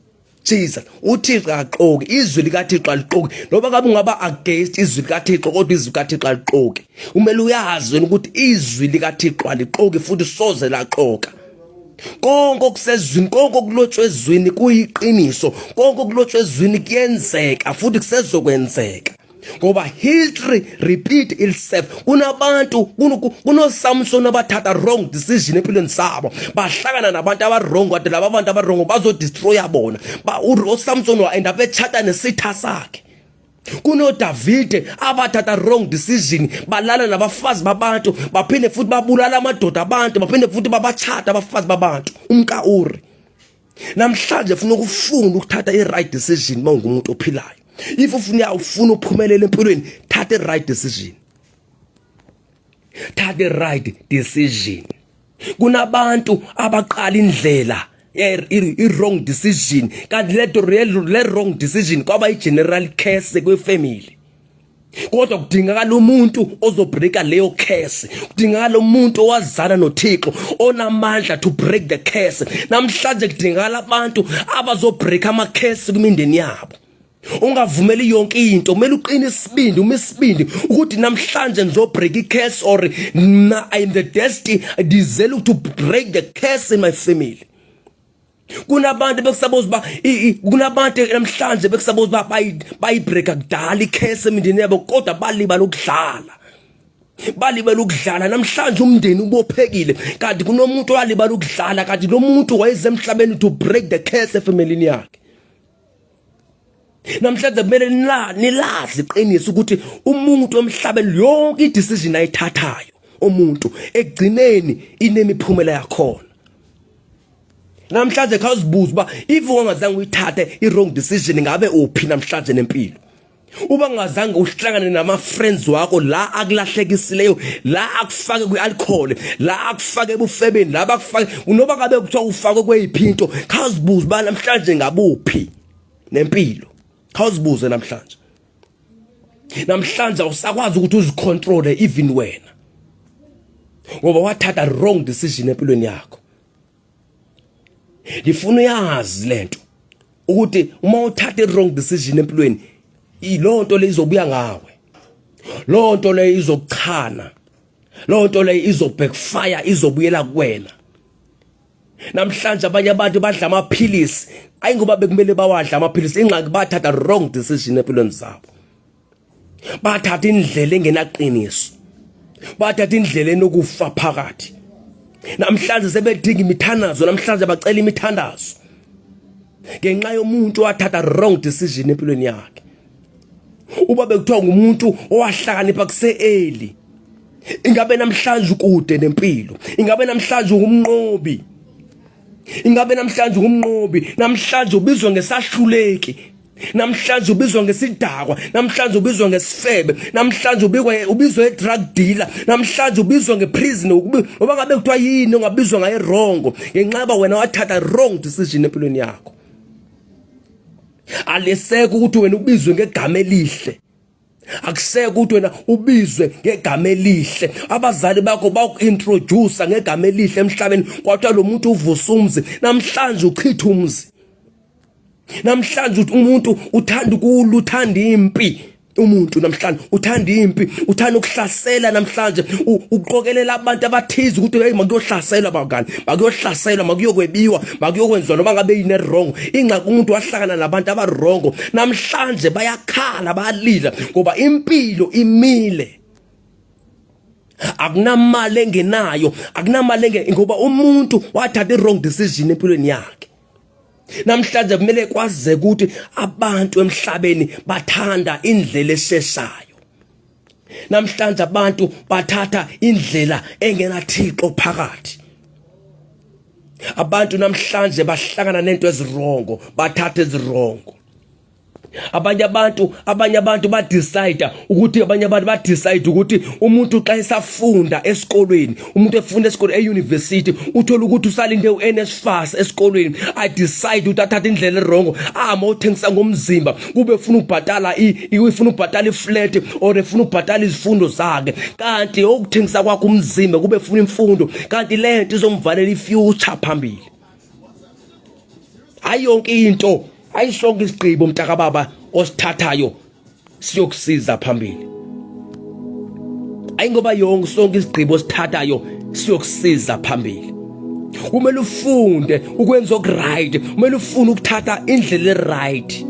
Jesus uThixo akaxoki, izwi likaThixo aliqoki. Noba kabe ungaba against izwi likaThixo kodwa izwi likaThixo aliqoki. Umele uyazi wena ukuthi izwi likaThixo aliqoki futhi soze laqoka. Konke okusezwini, konke okulotshwe ezwini kuyiqiniso, konke okulotshwe ezwini kuyenzeka futhi kusezokwenzeka. Ngoba history repeat itself. Kunabantu kunoSamson abathatha wrong decision empilweni zabo, bahlangana nabantu abarong, kodwa laba bantu abarong bazodestroya bona. uSamson waenda bechata nesitha sakhe. KunoDavid abathatha wrong decision, balala nabafazi babantu, baphinde futhi babulala amadoda abantu, baphinde futhi babachata abafazi babantu. UmkaUri. Namhlanje ufuna ukuthatha i-right decision mawungumuntu ophilayo. If ufuna uphumelele empilweni, thatha i-right decision. Thatha i-right decision. Kunabantu abaqala indlela i-wrong decision, kanti le wrong decision kwaba i-general curse kwefamily. Kodwa kudingakala umuntu ozobreaka leyo curse, kudingakala umuntu owazana noThixo onamandla to break the curse. Namhlanje kudingakala abantu abazobreaka ama-curse kumindeni yabo. Ungavumeli yonke into, kumele uqine isibindi, umisibindi ukuthi namhlanje ngizobreak i-curse or I am the destiny, I desire to break the curse in my family. Kunabantu bekusaboza ba kunabantu namhlanje bekusaboza ba bayibreaka kudala i-curse emindeni yabo kodwa balibala ukudlala. Namhlanje umndeni ubophekile kanti kunomuntu owalibala ukudlala, kanti lo muntu wayeze emhlabeni to break the curse efamilini yakhe. Namhlanje kumele nilazi iqiniso ukuthi umuntu emhlabeni yonke i-decision ayithathayo umuntu egcineni inemiphumela yakhona. Namhlanje khawuzibuza uba if ungazange uyithathe i-wrong decision ngabe uphi namhlanje nempilo. Uba ngazange uhlangane nama-friends wakho la akulahlekisileyo, la akufake kwi-alcohol, la akufake ebufebeni, la bakufake unoba ngabe kuthiwa ufake kweyiphinto, khawuzibuza uba namhlanje ngabuphi nempilo. Khawuzibuze namhlanje. Namhlanje awusakwazi ukuthi uzicontrole even wena, ngoba wathatha wrong decision empilweni yakho. Ngifuna uyazi lento ukuthi uma uthatha i-wrong decision empilweni, ilonto le izobuya ngawe, lonto le izokuchana, lonto le izobackfire, izobuyela kuwena. Namhlanje abanye abantu badla amaphilisi, ayingoba bekumele bawadla amaphilisi, ingxaki bathatha wrong decision empilweni zabo. Bathatha indlela engenaqiniso, bathatha indlela enokufa phakathi. Namhlanje sebedinga imithandazo, namhlanje bacela imithandazo ngenxa yomuntu wathatha wrong decision empilweni yakhe. Uba bekuthiwa ngumuntu owahlakanipha kuse-early, ingabe namhlanje ukude nempilo, ingabe namhlanje ungumnqobi, ingabe namhlanje ungumnqobi, namhlanje ubizwa ngesahluleki, namhlanje ubizwa ngesidakwa, namhlanje ubizwa ngesifebe, namhlanje ubizwa drug dealer, namhlanje ubizwa ngeprison, ngoba ngabe kuthiwa yini ongabizwa ngaye wrong ngenxa wena wathatha wrong decision empilweni yakho. Aliseke ukuthi wena ubizwe ngegama elihle, akuseke ukuthi wena ubizwe ngegama elihle. Abazali bakho baku-introduce ngegama elihle emhlabeni, kwathiwa lo muntu uvusa umzi, namhlanje uchitha umzi. Namhlanje umuntu uthanda uthanda impi, umuntu namhlanje uthanda impi, uthanda ukuhlasela. Namhlanje uqokelela abantu abathize ukuthi hey makuyohlaselwa bakani, makuyohlaselwa, makuyokwebiwa, makuyokwenziwa noma ngabe yine wrong. Ingxaki umuntu wahlangana nabantu abarongo, namhlanje bayakhala bayalila ngoba impilo imile. Akunamali engenayo, akunamali ngoba umuntu wathatha i-wrong decision empilweni yakhe. Namhlanje kumele kwazeke ukuthi abantu emhlabeni bathanda indlela esheshayo. Namhlanje abantu bathatha indlela engenaThixo phakathi. Abantu namhlanje bahlangana nento ezirongo, bathatha ezirongo. Abanye abantu ba decide ukuthi umuntu xa esafunda esikolweni, umuntu efunda esikolweni euniversity, uthola ukuthi usalinde uNSFAS esikolweni, I decide ukuthi athathe indlela erongo, uthengisa ngomzimba, kube ufuna ukubhatala iflat or efuna ukubhatala izifundo zakhe, kanti ukuthengisa kwakhe umzimba kube ufuna imfundo, kanti lento izomvalela ifuture phambili. Ayonke into ayisonke isigqibo mntaka baba osithathayo siyokusiza phambili. Ayingoba yonke sonke isigqibo osithathayo siyokusiza phambili. Kumele ufunde ukwenza okuright, kumele ufune ukuthatha indlela eright.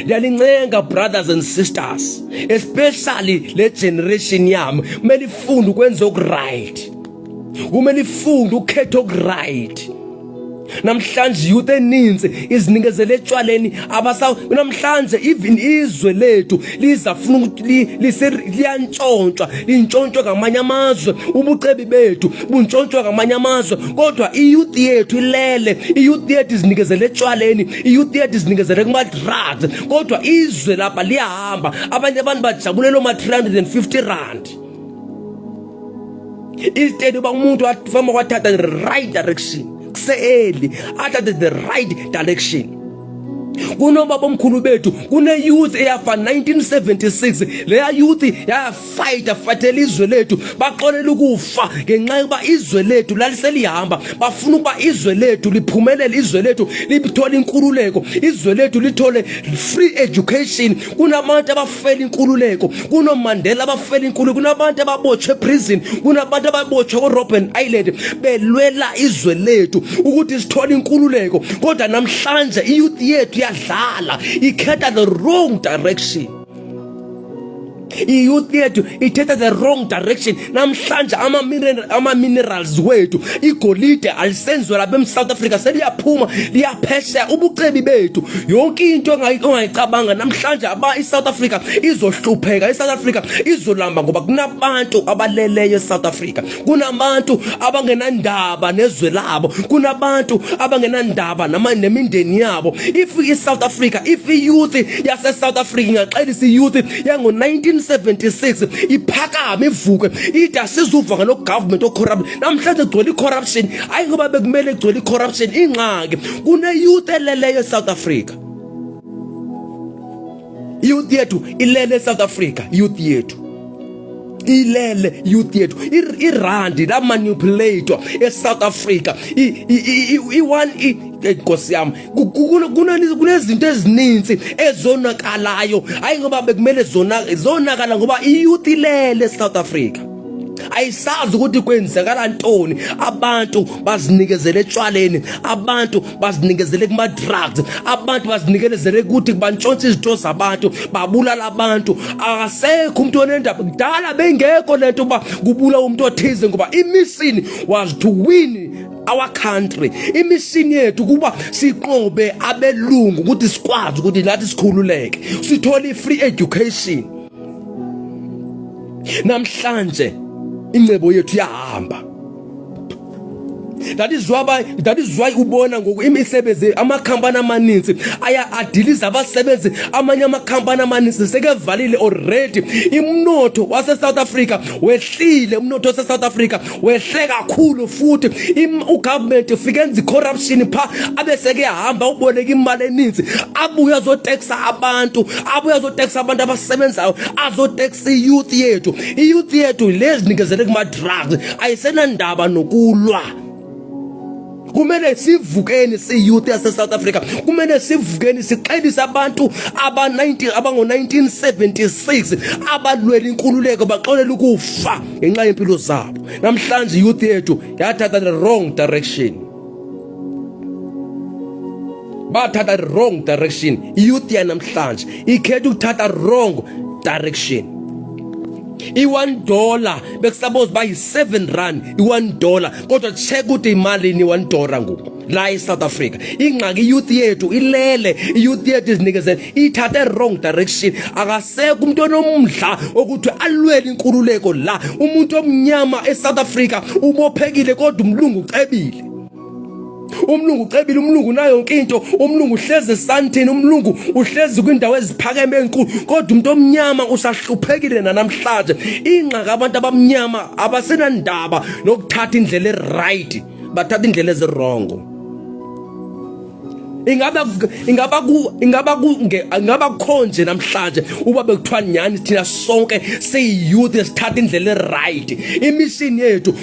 Yalincenga brothers and sisters, especially le generation yami, kumele ifunde ukwenza okuright. Kumele ifunde ukukhetha okuright. Namhlanje youth eninzi izinikezele etshwaleni namhlanje even izwe lethu lizafuna ukuthi liyantshontshwa, lintshontshwa ngamanye amazwe, ubucebi bethu buntshontshwa ngamanye amazwe, kodwa iyouth yethu ilele, iyouth yethu izinikezele etshwaleni, iyouth yethu izinikezele kuma drugs, kodwa izwe lapha liyahamba, abanye abantu bajabulela oma 350 rand. Instead uba umuntu afama wathatha the right direction, kuseli athathe the right direction. Kunobaba omkhulu bethu, kune youth eyafa 1976, leya youth yafighter izwe lethu, baxolela ukufa ngenxa yokuba izwe lethu laliselihamba, bafuna ukuba izwe lethu liphumelele, izwe lethu lithole inkululeko, izwe lethu lithole free education. Kunabantu abafela inkululeko, kunoMandela abafela inkululeko, kunabantu ababotshwe prison, kunabantu ababotshwe eRobben Island belwela izwe lethu ukuthi sithole inkululeko, kodwa namhlanje iyouth yethu yadlala, ikhetha the wrong direction. Iyouth yethu ithetha the wrong direction. Namhlanje ama minerals wethu, igolide alisenzwe lapha eSouth Africa, seliyaphuma liyaphesheya. Ubucebi bethu, yonke into ongayicabanga namhlanje iSouth Africa izohlupheka, iSouth Africa izolamba, ngoba kunabantu abaleleyo eSouth Africa, kunabantu abangenandaba nezwe labo, kunabantu abangenandaba nemindeni yabo. If iSouth Africa, if iyouth yaseSouth Africa ingaxelisa iyouth yango 1976 iphakame ivuke ithi asizuva ngalo government ocorrupt. Namhlanje igcwele corruption, ayingoba bekumele igcwele corruption, ingxaki kune youth eleleyo eSouth Africa. Youth yethu ilele eSouth Africa, youth yethu ilele, youth yethu irandi la manipulator eSouth Africa. Nkosi yami, kunezinto ezininzi ezonakalayo, ayingoba bekumele zonakala ngoba iyouth ilele eSouth Africa. Ayisazi ukuthi kwenzekala ntoni. Abantu bazinikezele etshwaleni, abantu bazinikezele kuma drugs, abantu bazinikezele ukuthi bantshontshe izinto zabantu, babulala abantu. Akasekho umuntu onendaba, kudala bengekho lento uba kubula umuntu othize, ngoba imission was to win our country. Imission yethu kuba siqobe abelungu ukuthi sikwazi ukuthi nathi sikhululeke, sithole free education. Namhlanje ingcebo yethu yahamba. That is why ubona ngoku imisebenzi amakhampani amaninzi adiliza abasebenzi, amanye amakhampani amaninzi sekevalile already. Umnotho wase South Africa wehlile, umnotho wase South Africa wehle kakhulu, futhi ugovernment ufikenza corruption pha, abeseke hamba uboleka imali eninzi, abuya azotaxa abantu, abasebenzayo, azotaxa iyouth yethu. Iyouth yethu lezinikezele kuma drugs, ayisenandaba nokulwa. Kumele sivukeni siyouth yase South Africa, kumele sivukeni sixelise abantu abango 1976 abalwela inkululeko, baxolela ukufa ngenxa yempilo zabo. Namhlanje youth yethu yathatha the wrong direction, bathatha the wrong direction. Youth ya namhlanje ikhetha ukuthatha wrong direction. $1 bekusaboza bayi-7 $1 kodwa check ukuthi imalini $1 ngoku la eSouth Africa. Ingxaki iyouth yethu ilele, iyouth yethu izinikezele ithathe wrong direction. Akasekho umuntu onomdla ukuthi alwele inkululeko la. Umuntu omnyama eSouth Africa ubophekile kodwa umlungu ucebile. Umlungu ucebile, umlungu nayo yonke into, umlungu uhlezi esantini, umlungu uhlezi kwindawo eziphakeme enkulu kodwa umuntu omnyama usahluphekile namhlanje. Ingxaki abantu abamnyama abasenandaba nokuthatha indlela eright, bathatha indlela ezirongo. ingaba khonje namhlanje uba bekuthiwa nyani thina sonke siyiyouth esithatha indlela eright. Imission yethu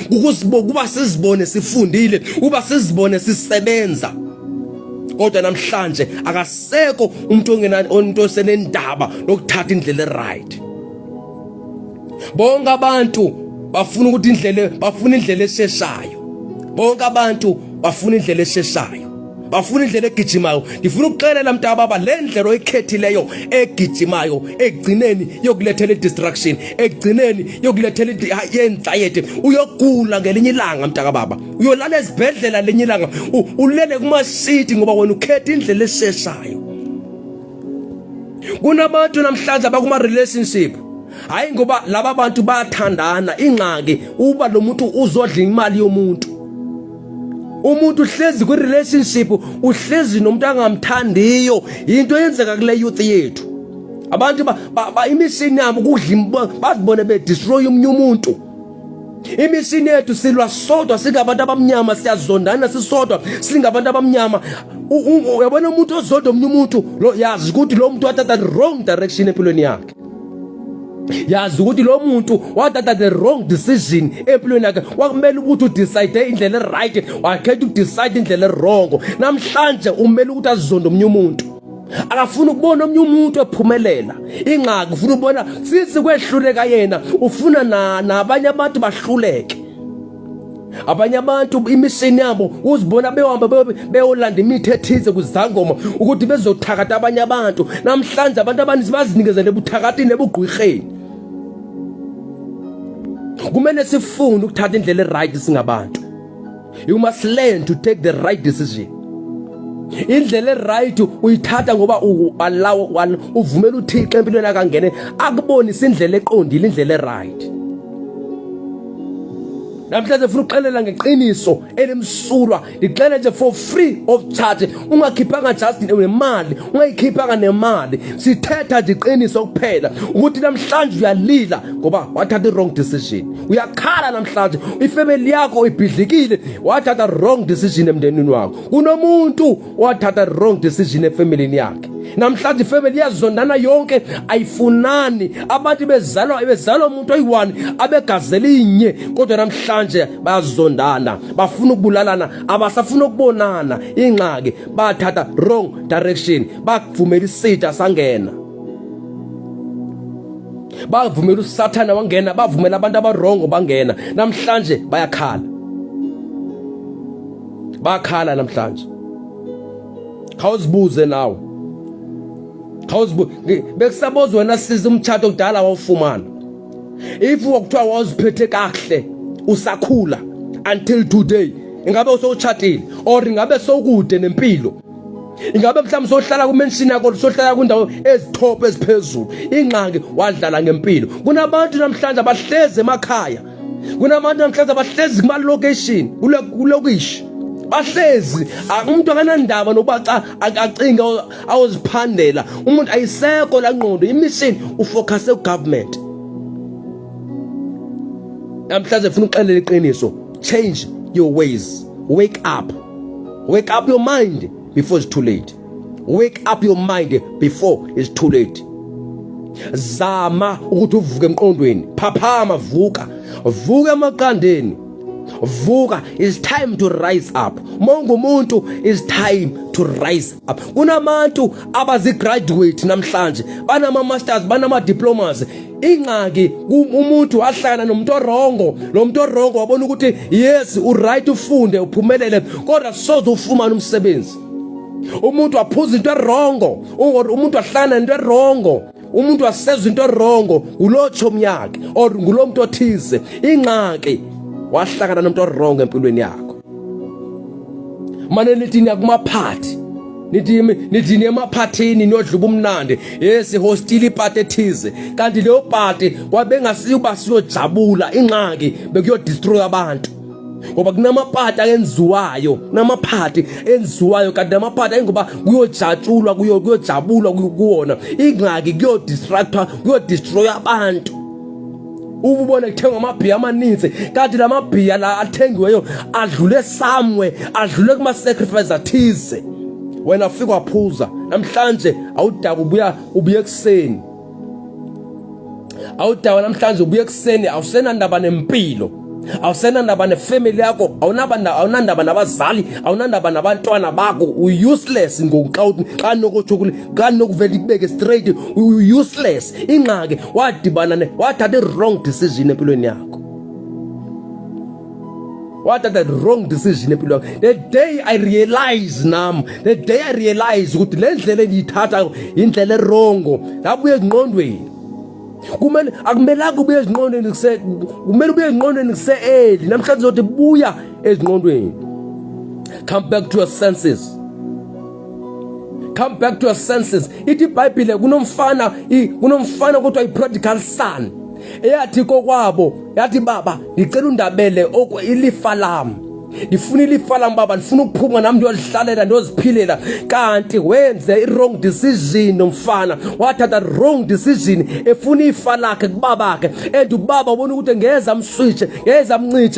kuba sizibone sifundile, uba sizibone sisebenza. Kodwa namhlanje akasekho umuntu osenendaba lokuthatha indlela eright. Bonke abantu bafuna indlela esheshayo. Bonke abantu bafuna indlela esheshayo, bafuna indlela egijimayo. Ngifuna ukuxelela mntababa, le ndlela oyikhethileyo egijimayo egcineni yokulethela distraction, egcineni yokulethela anxiety. Uyogula ngelinye ilanga mntakababa, uyolala ezibhedlela lenye ilanga, ulele kumashiti ngoba wena ukhetha indlela esheshayo. Kunabantu namhlanje abakuma relationship, hayi ngoba laba bantu bayathandana. Ingxaki uba lo muntu uzodla imali yomuntu. Umuntu uhlezi kwi relationship, uhlezi nomuntu angamthandiyo. Into yenzeka kule youth yethu. Abantu imission yabo ukudla, bazibone be destroy umunye umuntu. Imission yethu silwa sodwa singabantu abamnyama, siyazondana sisodwa singabantu abamnyama. Uyabona umuntu ozodwa omunye umuntu, lo yazi ukuthi lo muntu wathatha the wrong direction empilweni yakhe. Yazi ukuthi lo muntu wathatha the wrong decision empilweni yakhe. Wakumele ukuthi udecide indlela eright, wakhetha ukudecide indlela wrong. Namhlanje umele ukuthi azizonde omunye umuntu. Akafuna ukubona omunye umuntu ephumelela. Ingxaki ufuna ukubona sisi kwehluleka yena, ufuna nabanye abantu bahluleke. Abanye abantu imission yabo uzibona behamba beyolanda imithi ethize kuzangoma ukuthi bezothakatha abanye abantu. Namhlanje abantu abaninzi bazinikezele ebuthakathini ebugqwirheni. Kumele sifunde ukuthatha indlela eright singabantu. You must learn to take the right decision. Indlela eright uyithatha ngoba uvumela uThixo empilweni yakhe angene akubonisa indlela eqondile, indlela eright. Namhlanje ufuna ukuxelela ngeqiniso elimsulwa, ixele nje for free of charge. Ungakhiphanga just nemali, ungayikhiphanga nemali. Sithetha nje iqiniso kuphela ukuthi namhlanje uyalila ngoba wathatha wrong decision. Uyakhala namhlanje ifamily yakho ibhidlikile, wathatha wrong decision emndenini wakho. Kunomuntu wathatha wrong decision efamily yakhe. Namhlanje ifamily yazondana yonke ayifunani. Abantu bezalwa umuntu oyi-1 abegazela inye, kodwa namhlanje bayazondana, bafuna ukubulalana, abasafuna ukubonana. Ingxaki bathatha wrong direction, bavumela isitha sangena, bavumela uSathana wangena, bavumela abantu abarongo bangena. Namhlanje bayakhala namhlanje. Khawuzibuze nawe, bekusaboza wena siza umtshato kudala wawufumana. If wakuthiwa waziphethe kahle usakhula until today, ingabe usowutshatile or ingabe sowukude nempilo, ingabe mhlawumbe sohlala kumention yakho, sohlala kundawo ezitop eziphezulu. Ingxaki wadlala ngempilo. Kunabantu namhlanje abahlezi emakhaya, kunabantu namhlanje abahlezi kuma location, kulokishi bahlezi. Umuntu akanandaba nokuba acinga awuziphandela. Umuntu ayisekho la ngqondo, imission ufocus egovernment. Namhlanje ufuna ukuxelela iqiniso, change your ways. Wake up your mind before it's too late. Wake up your mind before it's too late. Zama ukuthi uvuke emqondweni, phaphama, vuka emaqandeni, vuka. It's time to rise up. Mongo umuntu, it's time to rise up. Kunabantu abazigraduate namhlanje, banama masters, banama diplomas. Ingxaki umuntu wahlangana nomuntu orongo, lo muntu orongo wabona ukuthi yes uright ufunde uphumelele, kodwa soze ufumane umsebenzi. Umuntu waphuza into erongo, umuntu wahlangana into erongo, umuntu wasezwe into wrong ulotsho umnyaka or ngulomuntu othize ingxaki wahlangana nomuntu wrong empilweni yakho. Manje nithi niyakumaphathi nithi emaphathini niyodluba umnandi yes hostile party ethize kanti leyo party kwabengasiba siyojabula ingxaki bekuyodestroy abantu ngoba kunamaphathi ayenziwayo kanti namaphathi ayingoba kuyojatshulwa kuyojabulwa kuwona ingxaki kuyodistractor kuyodestroy abantu. Ubone kuthengwa amabhiya amaninzi kanti lamabhiya la athengiweyo adlule somewhere adlule kuma sacrifice athize. Wena ufika waphuza namhlanje awudaba ubuye ekseni namhlanje ubuye ekseni awusenandaba nempilo awusenandaba nefamily yakho awunandaba nabazali awunandaba nabantwana bakho useless xa nokuvela ikubeke straight useless ingxaki wathatha i-wrong decision empilweni yakho. What the wrong decision empilo yakho. The day I realize ukuthi le ndlela engiyithatha indlela erongo labuye ezingqondweni. Akumele ubuye ezingqondweni kumele ubuye ezingqondweni kuseeli namhlanje uzothi buya ezingqondweni. Come back to your senses. Ithi iBhayibhile kunomfana kodwa i-prodigal son eyathi kokwabo yathi baba ngicela undabele ilifa lami ndifuna ilifa lami baba ndifuna ukuphuma nami ndiyodlalela ndiyoziphilela kanti wenze i-wrong decision nomfana wathatha wrong decision efuna ifa lakhe kubabakhe and ubaba ubona ukuthi ngeza amncintshe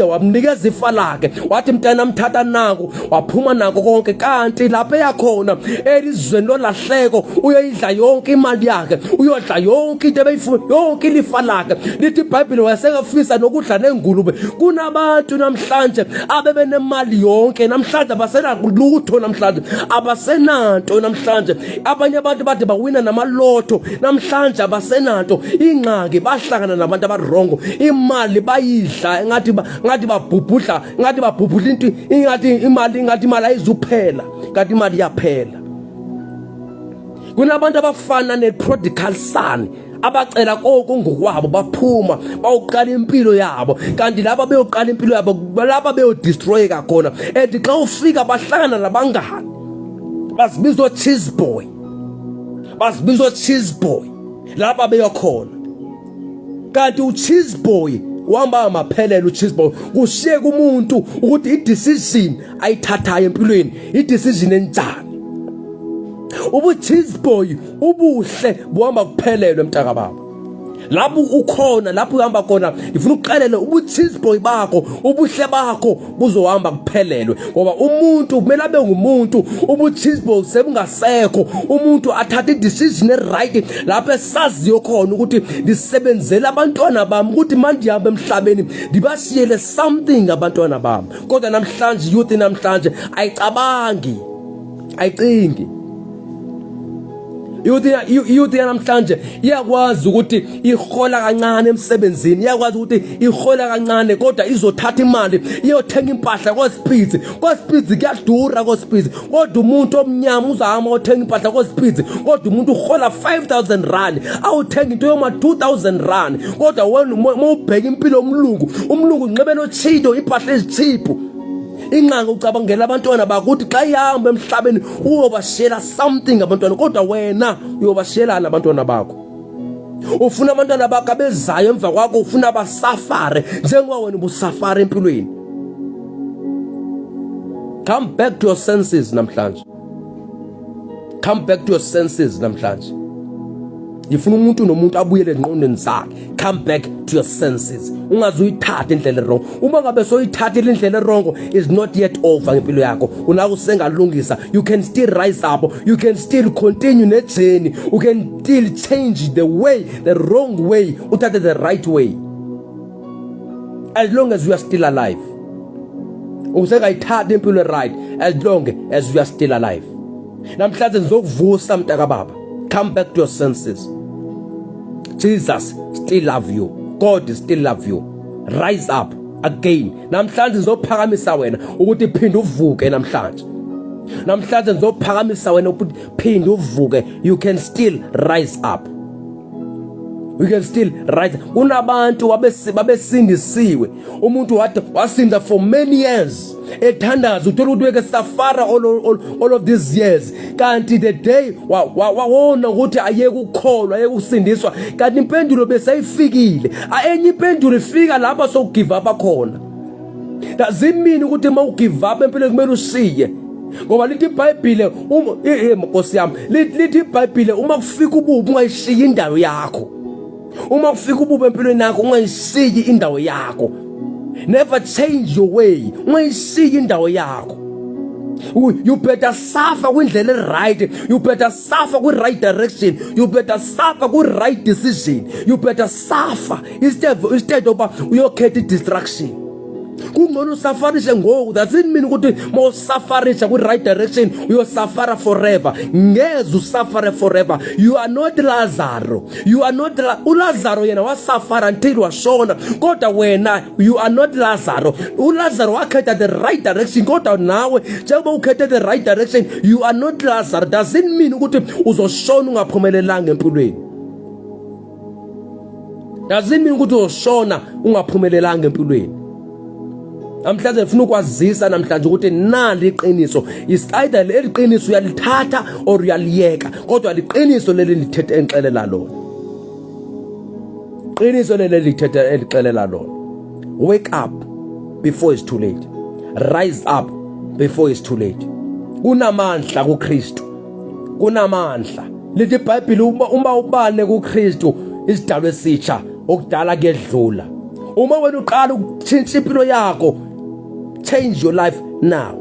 wamnikeza ifa lakhe wathi mntana mthatha nako waphuma nako konke kanti lapha yakhona elizweni lolahleko uyoyidla yonke imali yakhe uyodla yonke into ebeyifuna yonke ilifa lakhe. Lithi iBhayibhile wasengafisa nokudla nengulube. Kunabantu namhlanje nemali yonke namhlanje abasenalutho namhlanje abasenanto namhlanje abanye abantu bade bawina namalotho namhlanje abasenanto ingxaki bahlangana nabantu abarongo imali bayidla ngathi babhubhudla into imali ayizuphela kanti imali yaphela. Kunabantu abafana ne-prodigal son abacela konke ngokwabo baphuma bawuqala impilo yabo kanti laba beyoqala impilo yabo laba beyodestroy kakhona and xa ufika bahlangana nabangani bazibizwa cheese boy laba beyokhona kanti ucheese boy uhamba amaphelelo ucheese boy kushiyeka umuntu ukuthi i-decision ayithathayo empilweni i-decision enjani. Ubu-cheese boy ubuhle buhamba kuphelelwe mntaka baba lapho ukhona lapho uhamba khona ngifuna ukuqelela ubu-cheese boy bakho ubuhle bakho buzohamba kuphelelwe ngoba umuntu kumele abe ngumuntu ubu-cheese boy sebungasekho umuntu athatha i-decision e-right lapho esaziyo khona ukuthi ndisebenzele abantwana bami ukuthi manje ndihambe emhlabeni ndibashiyele something abantwana bami kodwa namhlanje youth namhlanje ayicingi youth yanamhlanje iyakwazi ukuthi ihola kancane emsebenzini iyakwazi ukuthi ihola kancane kodwa izothatha imali iyothenga impahla koSpitz kuyadura koSpitz kodwa umuntu omnyama uzahamba othenga impahla koSpitz kodwa umuntu uhola 5,000 rand awuthenga into yoma 2,000 rand kodwa wena mawubheka impilo umlungu unxebe no cheeto impahla ezicheap ingqanga ucabangela abantwana bakuthi xa ihamba emhlabeni uyobashela something abantwana kodwa wena uyobashelana abantwana bakho ufuna abantwana bakho abezayo emva kwakho ufuna basafare njengoba wena ubusafare empilweni. Come back to your senses namhlanje. Ngifuna umuntu nomuntu abuyele engqondweni zakhe. Come back to your senses. Ungazuyithatha indlela wrong. Uma ngabe soyithathile indlela wrong is not yet over ngempilo yakho. Unako sengalungisa. You can still rise up. You can still continue ne journey. You can still change the wrong way, uthathe the right way. As long as you are still alive. Usengayithatha impilo right as long as you are still alive. Namhlanje ngizokuvusa mntaka baba. Come back to your senses. Jesus still love you. God still love you. Rise up again. Namhlanje ngizophakamisa wena ukuthi phinde uvuke namhlanje. Namhlanje ngizophakamisa wena ukuthi phinde uvuke. You can still rise up. we can still write. Kunabantu babesindisiwe, umuntu wasinda for many years ethandaza, uthola ukuthi weke safara all of these years, kanti the day wawona ukuthi ayeke ukukholwa, ayeke ukusindiswa, kanti impendulo besayifikile. Enye impendulo ifika lapha sokugive up khona. Lazimini ukuthi uma ugive up empilweni kumele ushiye, ngoba lithi iBhayibhile Nkosi yami, lithi iBhayibhile uma kufika ububi ungayishiyi indawo yakho. Uma kufika ububi empilweni yakho ungayishiyi indawo yakho. Never change your way. Ungayishiyi indawo yakho. You better suffer kwindlela right. You better suffer with right direction. You better suffer with right decision. You better suffer instead of uyokhetha distraction. Kungcono usafarishe ngoku. That doesn't mean ukuthi mawusafarisha ku right direction uyosafara forever. Ngeze usafare forever. You are not Lazarus. You are not uLazarus yena wasafara until washona. Kodwa wena you are not Lazarus. uLazarus wakhetha the right direction, kodwa nawe njengoba ukhethe the right direction, you are not Lazarus. Doesn't mean ukuthi uzoshona ungaphumelelanga empilweni. Doesn't mean ukuthi uzoshona ungaphumelelanga empilweni. Namhlanje ngifuna ukwazisa namhlanje ukuthi nali iqiniso, is either leli qiniso uyalithatha or uyaliyeka, kodwa liqiniso leli lithethe enixelela lona. Qiniso leli lithethe enixelela lona. Wake up before it's too late. Rise up before it's too late. Kunamandla kuKristu. Kunamandla. Lithi iBhayibhile uma ubane kuKristu isidalwa esitsha okudala kuyedlula. Uma wena uqala ukutshintsha impilo yakho, change your life now.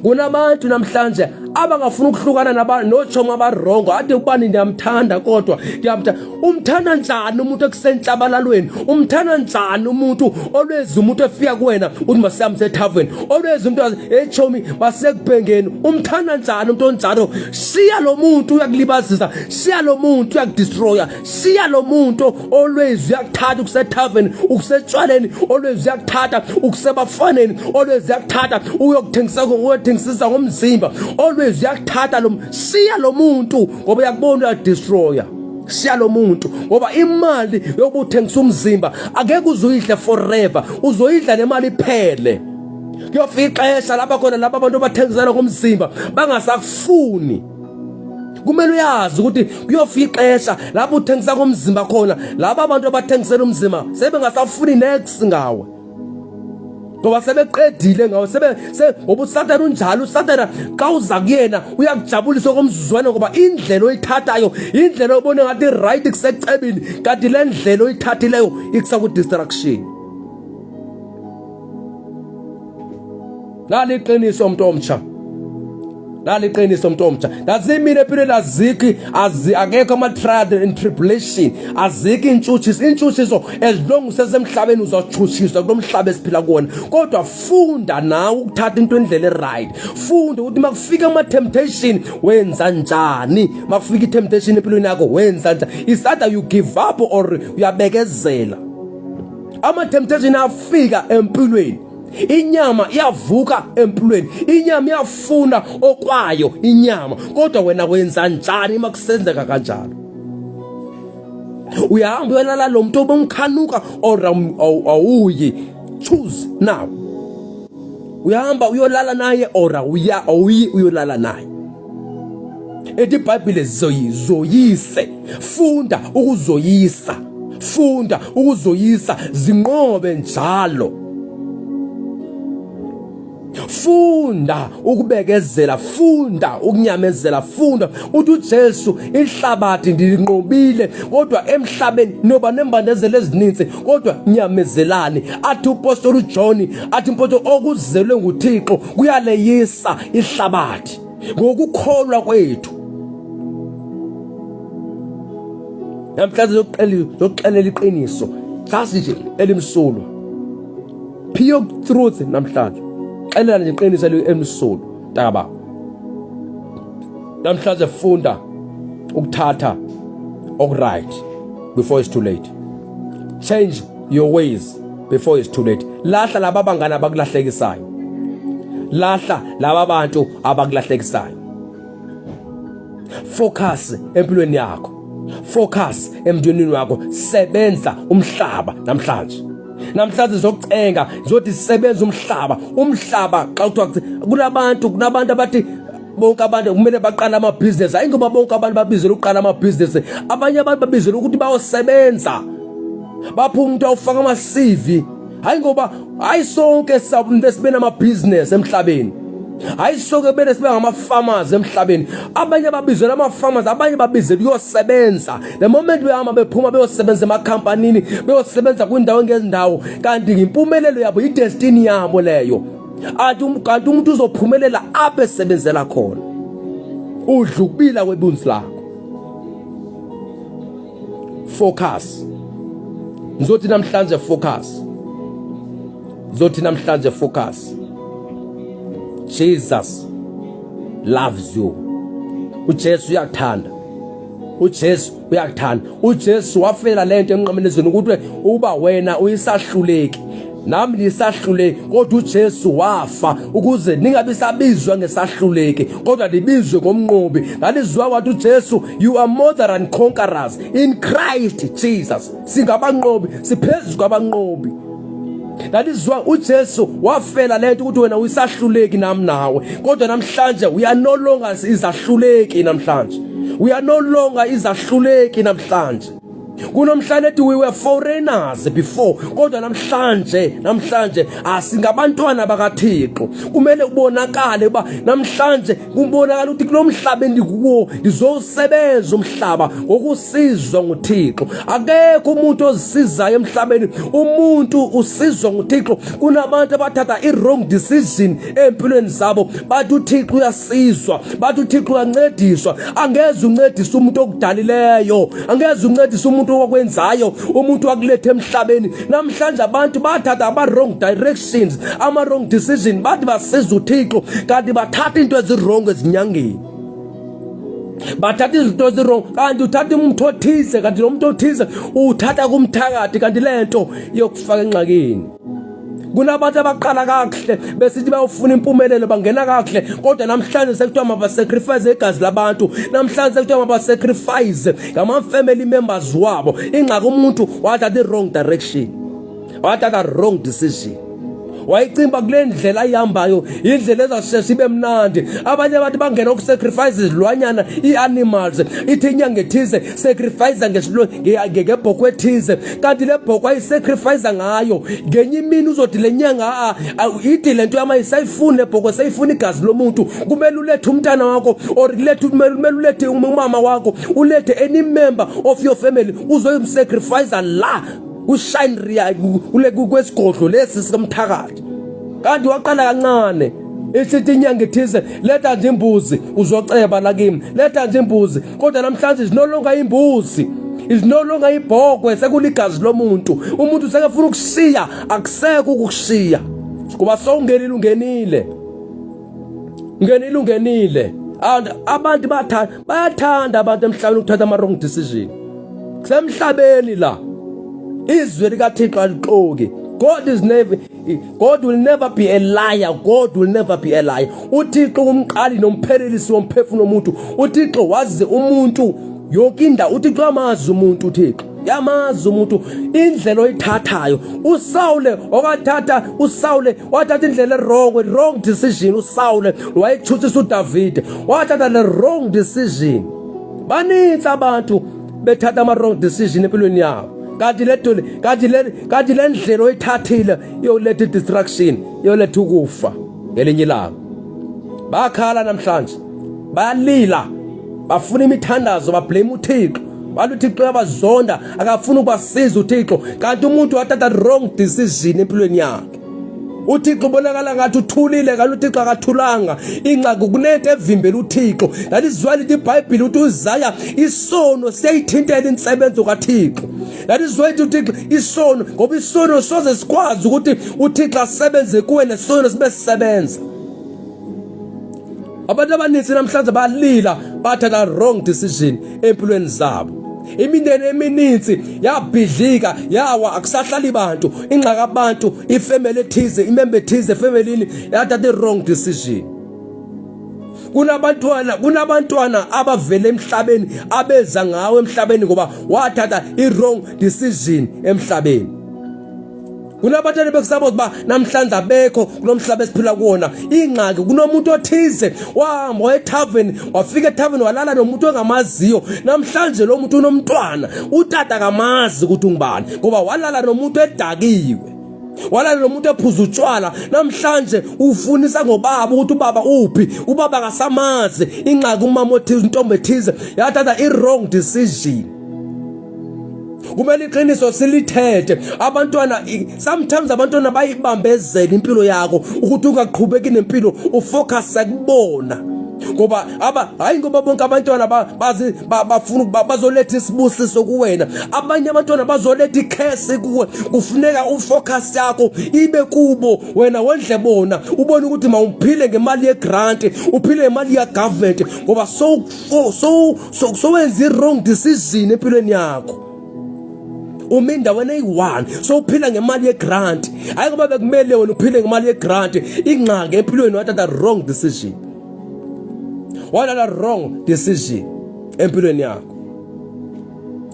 Kunabantu namhlanje abangafuna ukuhlukana nochoma abarongo, ade ubani ndiyamthanda kodwa ndiyamthanda. Umthanda njani umuntu ekusenhlabalalweni? Umthanda njani umuntu always umuntu efika kuwena uthi masiyamse ethaveni? Always umuntu echomi basekubhengeni. Umthanda njani umuntu onjalo? Siya lo muntu uyakulibazisa, siya lo muntu uyakudestroya, siya lo muntu always uyakuthatha ukusethaveni, ukusetshwaleni, always uyakuthatha ukusebafaneni, always uyakuthatha uyokuthengisisa ngomzimba, always uyakuthatha siya lo muntu ngoba uyakubona uyadestroya. Siya lo muntu ngoba imali yokuthengisa umzimba akeke uzoyidla forever, uzoyidla nemali iphele. Kuyofika ixesha lapha khona laba abantu abathengisana ngomzimba bangasakufuni. Kumele uyazi ukuthi kuyofika ixesha lapho uthengisa ngomzimba khona laba abantu abathengisela umzimba sebengasafuni next ngawe, ngoba sebeqedile ngawo. Ngoba uSathane unjalo. uSathane xa uza kuyena uyakujabulisa komzuzwana, ngoba indlela oyithathayo indlela obone ngathi right kusecebini, kanti le ndlela oyithathileyo ikusaku-distraction. Nali iqiniso umuntu omtsha. Nali iqiniso umuntu omtsha. Lazimina empilweni azikho, akekho ama-trial and tribulation, azikho intshutshiso. As long usesemhlabeni uzatshutshiswa kulo mhlaba esiphila kuwona. Kodwa funda nawe ukuthatha into endlela right. Funda ukuthi makufika ama-temptation wenza njani. Makufika i-temptation empilweni yakho wenza njani. Is either you give up or uyabekezela. Ama-temptation afika empilweni, inyama iyavuka empilweni, inyama iyafuna okwayo inyama, kodwa wena wenza njani makusenzeka kanjalo? Uyahamba uyolala lo muntu obomkhanuka or awuyi? Choose now. Uyahamba uyolala naye or awuyi uyolala naye? Ethi iBhayibhile zoyise. Funda ukuzoyisa. Funda ukuzoyisa, zinqobe njalo. Funda ukubekezela, funda ukunyamezela, funda uthi uJesu ihlabathi ndilinqobile kodwa emhlabeni noba nembandezelo ezininzi kodwa nyamezelani. Athi uPostoli uJohn athi impotho okuzelwe nguThixo kuyaleyisa ihlabathi ngokukholwa kwethu. Namhlanje zokuxelela iqiniso just nje elimsulwa, pure truth. Namhlanje xelela nje iqiniso elimsulwa ntaba. Namhlanje funda ukuthatha okuright before it's too late. Change your ways before it's too late. Lahla laba bangana abakulahlekisayo, lahla laba bantu abakulahlekisayo. Focus empilweni yakho. Focus emntwenini wakho, sebenza umhlaba namhlanje. Namhlanje zokucenga zothi sisebenza umhlaba xa kuthiwa kunabantu abathi bonke abantu kumele baqala amabhizinesi. Hayi ngoba bonke abantu babizela uqala amabhizinesi, abanye abantu babizela ukuthi bayosebenza, bapha umuntu awufaka ama-CV. Hayi ngoba hayi sonke sibe namabhizinesi emhlabeni, hayi sonke bele sibe ngama-farmers emhlabeni. Abanye babizela ama-farmers, abanye babizela uyosebenza. The moment behamba bephuma beyosebenza emakhampanini, beyosebenza kwindawo ngezindawo, kanti impumelelo yabo i-destiny yabo leyo. Kanti umuntu uzophumelela apho esebenzela khona. Udla ukubila kwebunzi lakho. Focus. Ngizothi namhlanje focus. Jesus loves you. uJesu uyakuthanda. uJesu wafela lento emnqamelezweni ukuthi uba wena uyisahluleki nami nisahluleki, kodwa uJesu wafa ukuze ningabi sabizwa ngesahluleki kodwa libizwe ngomnqobi. Ngalizwa wathi uJesu, you are more than conquerors in Christ Jesus. Singabanqobi, siphezulu kwabanqobi. Ngalizwa uJesu wafela lento ukuthi wena uyisahluleki nami nawe, kodwa namhlanje we are no longer izahluleki namhlanje. We are no longer izahluleki namhlanje. Kunomhlanje ethi we were foreigners before, kodwa namhlanje asingabantwana bakaThixo. Kumele ubonakale uba namhlanje kubonakala ukuthi kulo mhlaba endikuwo ngizowusebenza umhlaba ngokusizwa nguThixo. Akekho umuntu ozisizayo emhlabeni, umuntu usizwa nguThixo. Kunabantu abathatha i-wrong decision empilweni zabo, bathi uThixo uyasizwa, bathi uThixo uyancediswa. Angeze uncedise umuntu okudalileyo, angeze uncedise umuntu wakwenzayo, umuntu wakulethe emhlabeni. Namhlanje abantu bathatha ama-wrong directions, ama-wrong decision, bathi basiza uThixo kanti bathatha into ezi-wrong ezinyangeni. Bathatha izinto ezi-wrong, kanti uthatha umuntu othize, kanti lo muntu othize uthatha kumthakathi, kanti lento yokufaka enxakeni. Kunabantu abaqala kahle besithi bayofuna impumelelo, bangena kahle, kodwa namhlanje sekuthiwa mabasacrifice igazi labantu. Namhlanje sekuthiwa mabasacrifice ngama-family members wabo. Ingxaki umuntu wathatha i-wrong direction, wathatha wrong decision, wayicimba kule ndlela ayihambayo indlela ezashesha ibe mnandi. Abanye abantu bangena ukusacrifice izilwanyana, i-animals, ithi inyanga ethize sacrifice ngebhokwe ethize, kanti le bhokwe ayisacrifice ngayo ngenye imini uzothi le nyanga ithi le nto yamayisayifuni le bhokwe sayifuna igazi lomuntu. Kumele ulethe umntana wakho or kumele ulethe umama wakho, ulethe any member of your family uzoyimsacrifice la ushine ria kwesigodlo lesi sikamthakathi. Kanti waqala kancane isithi inyanga ethize letha nje imbuzi uzoceba la kimi, letha nje imbuzi, kodwa namhlanje is no longer imbuzi, is no longer ibhokwe, sekuligazi lomuntu. Umuntu sekafuna ukushiya, akusekho ukushiya kuba sowungenile ungenile. Abantu bayathanda abantu emhlabeni ukuthatha ama-wrong decision. Kusemhlabeni la izwi likaThixo alixoki. God will never be a liar. God will never be a liar. uThixo umqali nomphelelisi womphefumulo womuntu. uThixo wazi umuntu yonke indawo. uThixo yamazi umuntu. uThixo yamazi umuntu indlela oyithathayo. uSawule wathatha indlela wrong decision. uSawule wayechuthisa uDavid, wathatha le wrong decision. Baninzi abantu bethatha ama-wrong decision empilweni yabo, kanti le ndlela oyithathile yoletha distraction, yoletha ukufa ngelinye ilanga. Bakhala namhlanje, bayalila, bafuna imithandazo, bablame uThixo, bathi uThixo uyabazonda, akafuni ukubasiza uThixo, kanti umuntu wathatha wrong decision empilweni yakhe. uThixo ubonakala ngathi uthulile, kanti uThixo akathulanga. Ingxaki kunento evimbela uThixo. Lalizwa lithi iBhayibheli uthi uZaya isono siyayithintela insebenzo kaThixo. Lalizwa lithi uThixo isono, ngoba isono soze sikwazi ukuthi uThixo asebenze kuwe nesono sibe sisebenza. Abantu abaninzi namhlanje balila, bathatha wrong decision empilweni zabo. Imindeni emininzi yabhidlika, yawa, akusahlali bantu. Ingxaki abantu, ifamily ethize, imembe ethize efamilini yathatha i-wrong decision. kunabantwana abavele emhlabeni abeza ngawe emhlabeni ngoba wathatha i-wrong decision emhlabeni. Kunabatshali bekusabo ba namhlanje abekho kulomhlaba esiphila kuona. Ingxaki kunomuntu othize wahamba ethaveni, wafika ethaveni walala nomuntu ongamaziyo. Namhlanje lo muntu unomntwana, utata kamazi ukuthi ungubani ngoba walala nomuntu edakiwe. Walala nomuntu ephuza utshwala. Namhlanje ufunisa ngobaba ukuthi ubaba uphi, ubaba akasamazi. Ingxaki umama othize, intombi ethize yathatha i-wrong decision. Kumele iqiniso silithethe. Abantwana sometimes abantwana bayibambezela impilo yakho ukuthi ungaqhubeki nempilo, ufocus kubona. Ngoba hayi ngoba bonke abantwana bafuna bazoletha isibusiso kuwena. Abanye abantwana bazoletha ikhesi kuwe. Kufuneka ufocus yakho ibe kubo, wena wendle bona ubone ukuthi mawuphile ngemali yegrant, uphile ngemali ya government ngoba so wenza i-wrong decision empilweni yakho. Uminda wena eyi-1 so uphila ngemali yegrant. Hayi ngoba bekumele wena uphile ngemali yegrant. Ingxaki empilweni wathatha wrong decision. Wathatha wrong decision empilweni yakho.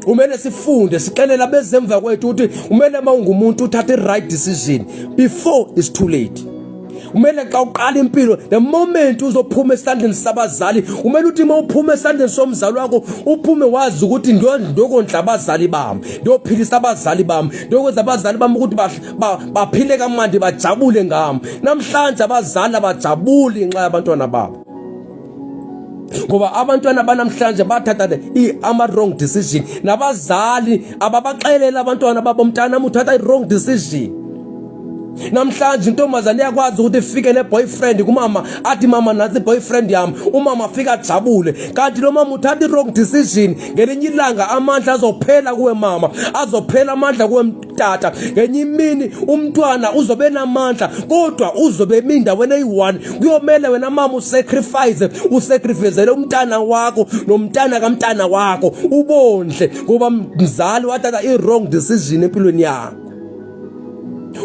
Kumele sifunde siqelela bezemva kwethu ukuthi kumele mawungumuntu uthathe i-right decision before it's too late. Kumele xa uqala impilo, the moment uzophuma esandleni sabazali, kumele uthi mawuphuma esandleni somzali wakho uphume wazi ukuthi ndiyokondla abazali bami, ndiyophilisa abazali bami, ndiyokwenza abazali bami ukuthi baphile kamandi, bajabule ngami. Namhlanje abazali abajabuli nxa abantwana babo, ngoba abantwana banamhlanje bathatha ama-wrong decision. Nabazali ababaxelela abantwana babo, mntanami uthatha i-wrong decision. Namhlanje intombazane yakwazi ukuthi ifike ne-boyfriend kumama, athi mama nathi boyfriend yami, umama afika ajabule. Kanti lo mama uthatha i-wrong decision. Ngelinye ilanga amandla azophela kuwe mama, azophela amandla kuwe mtata. Ngenye imini umntwana uzobe namandla kodwa uzobe minda wena eyi-1. Kuyomele wena mama usacrifice umntana wakho nomntana kamntana wakho ubondle ngoba mzali wathatha i-wrong decision empilweni yakho.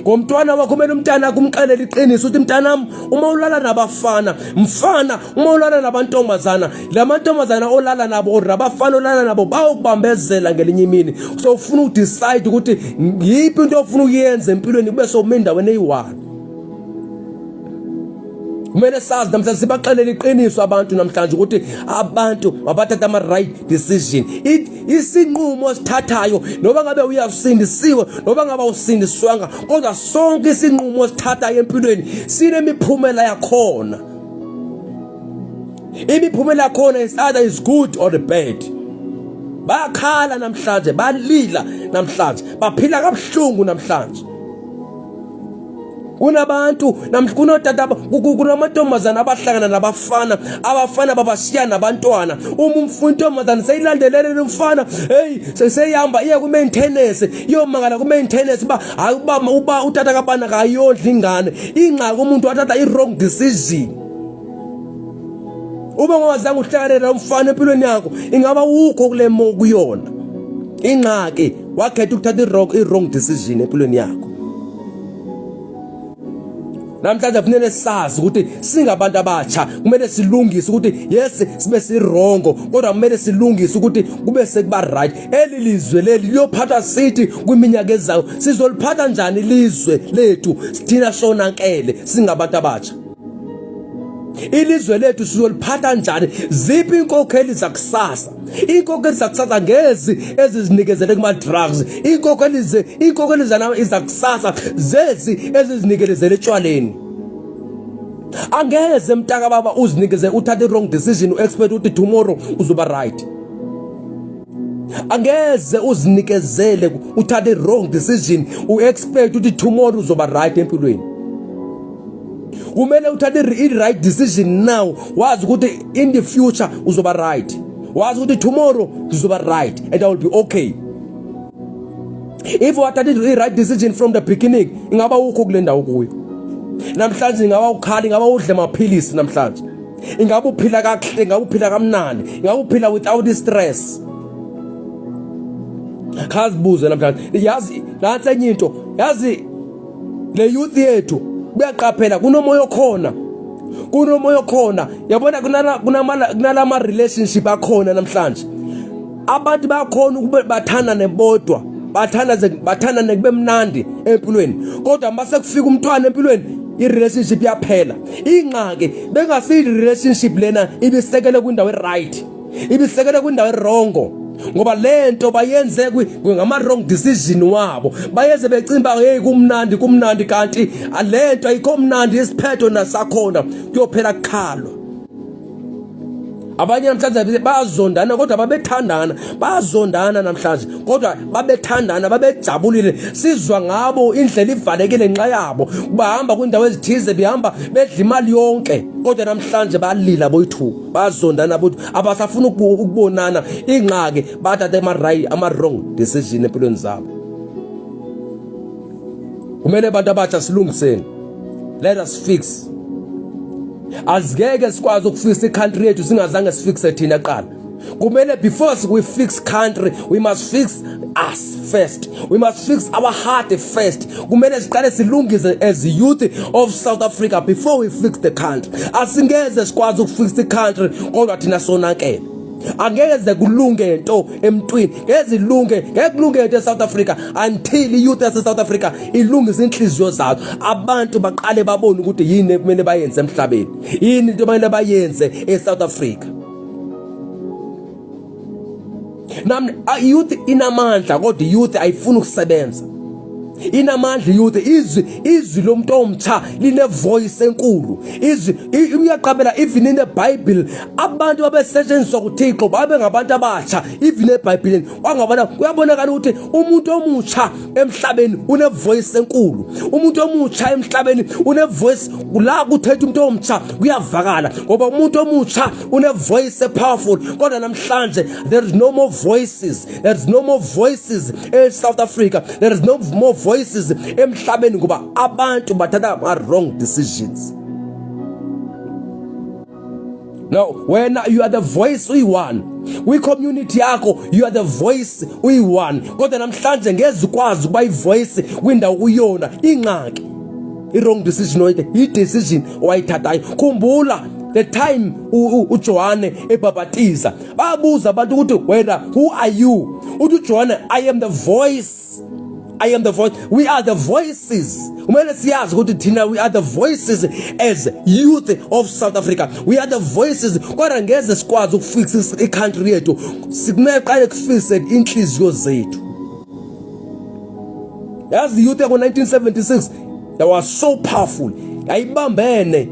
Ngomntwana wakho kumele umntana kumxelela iqiniso ukuthi mntanami, uma ulala nabafana, mfana, uma ulala nabantombazana, lamantombazana olala nabo or abafana olala nabo bawukubambezela ngelinye imini. So ufuna udecide ukuthi yiphi into ofuna uyenze empilweni kube sominda wena eyi-1. Kumele sazi namhlanje sibaxelela iqiniso abantu namhlanje ukuthi abantu mabathatha ama-right decision. Isinqumo sithathayo noba ngabe uyasindisiwe noba ngabe usindiswanga, kodwa sonke isinqumo sithathayo empilweni sinemiphumela yakhona. Imiphumela yakhona is either is good or the bad. Bayakhala namhlanje, balila namhlanje, baphila kabuhlungu namhlanje. Kunabantu kunotata kunamantombazana abahlangana nabafana, abafana babashiya nabantwana. Intombazana seyilandelele umfana, hey seyihamba iya ku-maintenance, iyomangala ku-maintenance hayi uba utata kabana kayondla ingane. Ingxaki umuntu wathatha i-wrong decision. Uma ungazange uhlanganele umfana empilweni yakho, ingaba ukho kule mo kuyona. Ingxaki wakhetha ukuthatha i-wrong decision empilweni yakho. Namhlanje kufanele sazi ukuthi singabantu abatsha kumele silungise ukuthi yes sibe sirongo, kodwa kumele silungise ukuthi kube sekuba right. Lizwe leli liyophatha sithi kwiminyaka ezayo sizoliphatha njani ilizwe lethu sithina sonankele singabantu abatsha. Ilizwe lethu sizoliphatha njani? Ziphi inkokheli zakusasa? Inkokheli zakusasa ngezi ezizinikezele kuma-drugs. Inkokheli zakusasa zezi ezizinikelezele etshwaleni. Angeze mntaka baba uzinikeze uthathe wrong decision u-expect ukuthi tomorrow uzoba right. Angeze uzinikezele uthathe wrong decision u-expect ukuthi tomorrow uzoba right empilweni. Kumele uthathe i-right decision now, wazi ukuthi in the future uzoba right, wazi ukuthi tomorrow uzoba right and I will be okay. If wathathe i-right decision from the beginning, ingaba ukho kule ndawo kuyo namhlanje, ingaba ukhali, ingaba udle amaphilisi namhlanje, ingaba uphila kahle, ingaba uphila kamnandi, ingaba uphila without stress. Khazibuze namhlanje, yazi nansi enye into, yazi le youth yethu kuyaqaphela kunomoya khona kunomoya khona. Yabona kunalama relationship akhona namhlanje. Abantu bakhona ukube bathandane bodwa, bathandane kube mnandi empilweni. Kodwa mase kufika umntwana empilweni, i-relationship yaphela. Ingxaki bengasi relationship lena ibisekele kwindawo e-right, ibisekele kwindawo e-wrong. Ngoba lento bayenze ngama wrong decision wabo. Bayeze becimba hey kumnandi kanti lento ayikho mnandi, isiphetho nasakhona kuyophela kukhalo. Abanye namhlanje bazondana kodwa bazondana namhlanje kodwa babethandana, babejabulile. Sizwa ngabo indlela ivalekile nxa yabo, bahamba kwindawo ezithize, behamba bedla imali yonke, kodwa namhlanje balila boyithu, bazondana boyithu, abasafuna ukubonana. Ingxaki bathatha ama wrong decision empilweni zabo. Kumele abantu abatsha silungiseni. Let us fix. Azigeke sikwazi ukufix i-country yethu singazange sifixe thina qala. Kumele before we fix country, we must fix us first. We must fix our heart first. Kumele siqale silungise as youth of South Africa before we fix the country. Asingeze sikwazi ukufix i-country kodwa thina sonakele. Angeze kulunge into emntwini, ngeke kulunge into eSouth Africa until youth yaseSouth Africa ilungise inhliziyo zazo. Abantu baqale babone ukuthi yini kumele bayenze emhlabeni, yini into kumele bayenze eSouth Africa. Youth inamandla kodwa youth ayifuni ukusebenza. Inamandla youth, izwi lomuntu omtsha line voice enkulu. Izwi uyaqabela even in the Bible abantu babesetshenziswa kuThixo babe ngabantu abatsha. Even eBhayibhelini wangabona kuyabonakala ukuthi umuntu omutsha emhlabeni une voice enkulu. Umuntu omutsha emhlabeni une voice, la kuthetha umuntu omtsha kuyavakala ngoba umuntu omutsha une voice powerful. Kodwa namhlanje there is no more voices. There is no more voices in South Africa. There is no more voices emhlabeni ngoba abantu bathatha ama wrong decisions. Now when you are the voice we community yakho, you are the voice uyi-one. Kodwa namhlanje ngeze ukwazi ukuba i-voice kwindawo kuyona. Ingxaki i-wrong decision oyithe, i-decision owayithathayo. Khumbula the time uJohane ebhabhatiza, babuza abantu ukuthi wena who are you? Uthi uJohane, I am the voice. I am the voice. We are the voices. Kumele siyazi ukuthi thina we are the voices as youth of South Africa. We are the voices. Kodwa ngeze sikwazi ukufix i-country yethu. Sikumele qale kufixe inhliziyo zethu. As the youth of 1976, they were so powerful. Ayibambene.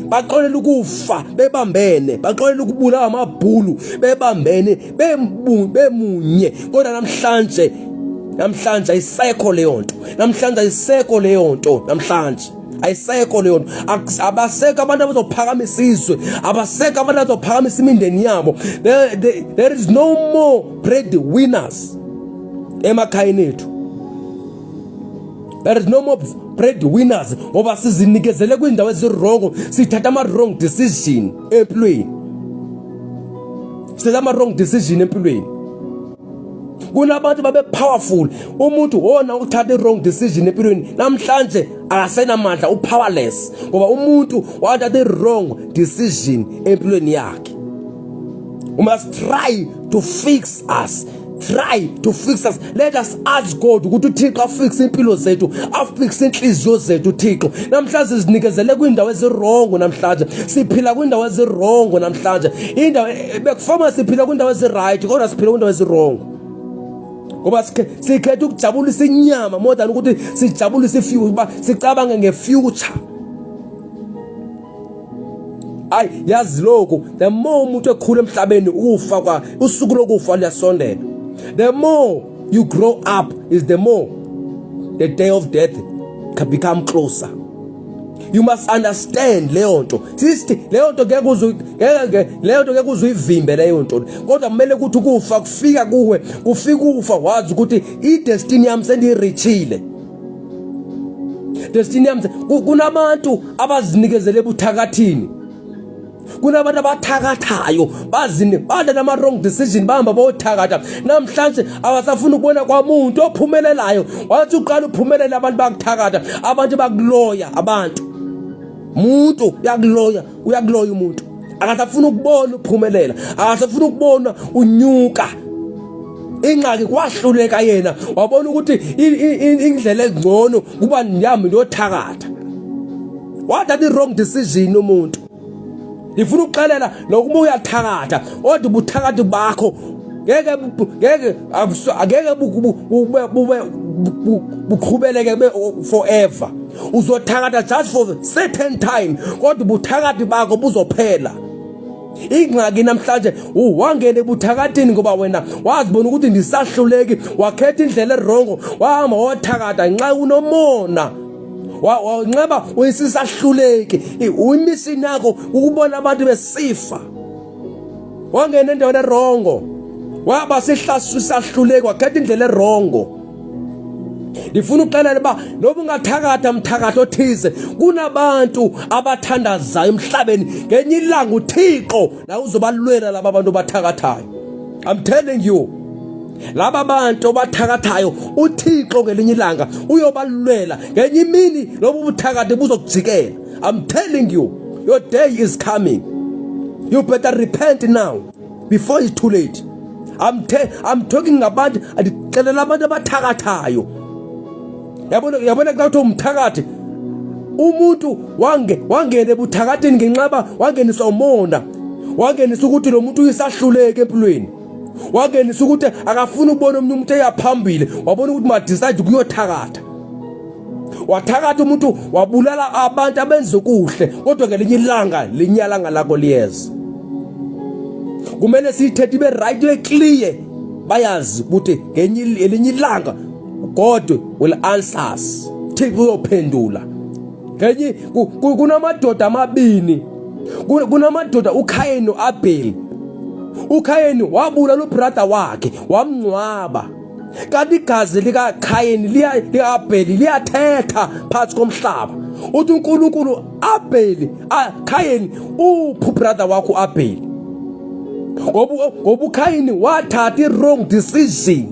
Baxolela ukufa bebambene, baxolela ukubulawa amabhulu bebambene, bemunye. Kodwa namhlanje ayisekho leyo nto. Namhlanje ayisekho leyo nto. Namhlanje ayisekho leyo nto. Abaseka abantu abazophakamisa izwe, abaseka abantu abazophakamisa imindeni yabo. There is no more breadwinners emakhayeni ethu. There is no more breadwinners ngoba sizinikezele kwindawo ezirong, sithatha ama wrong decision empilweni. Sithatha ama wrong decision empilweni. Kunabantu babe powerful, umuntu wona uthatha i-wrong decision empilweni namhlanje akasenamandla, upowerless ngoba umuntu wathatha i-wrong decision empilweni yakhe. We must try to fix us. Try to fix us. Let us ask God ukuthi uThixo afix impilo zethu, afix inhliziyo zethu uThixo. Namhlanje sinikezele kwindawo ezirong, namhlanje siphila kwindawo ezirong, namhlanje indawo bekufama siphila kwindawo eziright kodwa siphila kwindawo ezirong. Ngoba sikhetha ukujabulisa inyama more than ukuthi sijabulise ifuture, kuba sicabange ngefuture. Ay yazi lokho, the more umuntu ekhula emhlabeni ufa kwa usuku lokufa liyasondela. The more you grow up is the more the day of death can become closer. You must understand leyo nto. Sister, leyo nto ngeke uzuyivimbe leyo nto. Kodwa kumele ukuthi ukufa kufika kuwe, kufika ufa wazi ukuthi i-destiny yami sendiyireachile. Destiny yami kunabantu abazinikezele ebuthakathini. Kunabantu abathakathayo badla ama wrong decision bahamba bothakatha. Namhlanje abasafuna ukubona kwamuntu ophumelelayo. Wathi uqala uphumelela abantu bakuthakatha, abantu bakuloya abantu. umuntu uyakuloya umuntu akasafuna ukubona uphumelela, akasafuna ukubona unyuka. Ingxaki kwahluleka yena, wabona ukuthi indlela ezingcono kuba yami ndothakatha. Wathatha i-wrong decision umuntu. Ngifuna ukuxelela lokuba uyathakatha, kodwa ubuthakathi bakho ngeke buqhubeleke forever. Uzothakatha just for a certain time, kodwa ubuthakathi bakho buzophela. Ingxaki namhlanje wangena ebuthakathini ngoba wena wazibona ukuthi ndisahluleki, wakhetha indlela erongo, wahamba wathakatha nxa unomona. Wanxeba uyisisahluleki, uyimission yakho ukubona abantu besifa. Wangena endaweni erongo, waba sisahluleki, wakhetha indlela erongo. Ngifuna ukuxelela ba noba ungathakatha umthakatho othize, kunabantu abathandazayo emhlabeni ngenye ilanga uThixo la uzobalwela laba bantu bathakathayo. I'm telling you, laba bantu bathakathayo uThixo ngelinye ilanga uyobalwela ngenye imini lobu buthakathi buzokujikela. I'm telling you, your day is coming. You better repent now before it's too late. I'm talking about adixelela abantu abathakathayo. Yabona xa umthakathi umuntu wangena ebuthakathini ngenxeba, wangeniswa umona, wangenisa ukuthi lo muntu uyisahluleke empilweni, wangenisa ukuthi akafuna ukubona umuntu eyaphambili, wabona ukuthi ma-decide kuyothakatha. Wathakatha umuntu, wabulala abantu abenza kuhle, kodwa ngelinye ilanga linyalanga lakho liyeza. Kumele siyithethe ibe right, ibe clear, bayazi ukuthi ngelinye ilanga God will answer us. Thixo uyophendula. Ngenye kunamadoda amabini. Kunamadoda uKhayini noAbheli. uKhayini wabulala ubrother wakhe, wamncwaba. Kanti igazi likaKhayini likaAbheli liyathetha phansi komhlaba. Uthi uNkulunkulu Abheli, Khayini uphu brother wakhe uAbheli. Ngoba uKhayini wathatha i-wrong decision.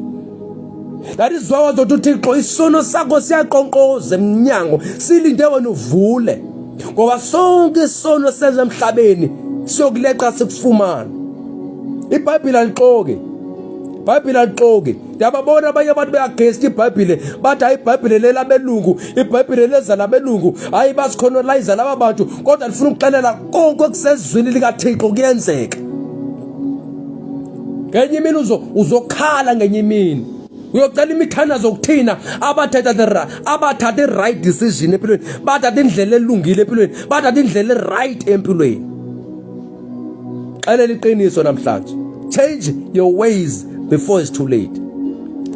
That is why wazothi uThixo isono sakho siyaqonqoza eminyango, silinde wena uvule. Ngoba sonke isono senza emhlabeni siyokuleqa sikufumana. iBhayibheli alixoki. Ndiyababona abanye abantu beyagesta iBhayibheli, bathi hayi iBhayibheli lelabelungu, iBhayibheli leza labelungu, hayi basikhonolayiza laba bantu. Kodwa ndifuna ukuxelela konke okusezwini likaThixo kuyenzeka. Ngenye imini uzokhala, ngenye imini uyocela imithandazo ukuthina abathatha i-right decision empilweni, bathatha indlela elungile empilweni, bathatha indlela e-right empilweni. Xelela iqiniso namhlanje. Change your ways before it's too late.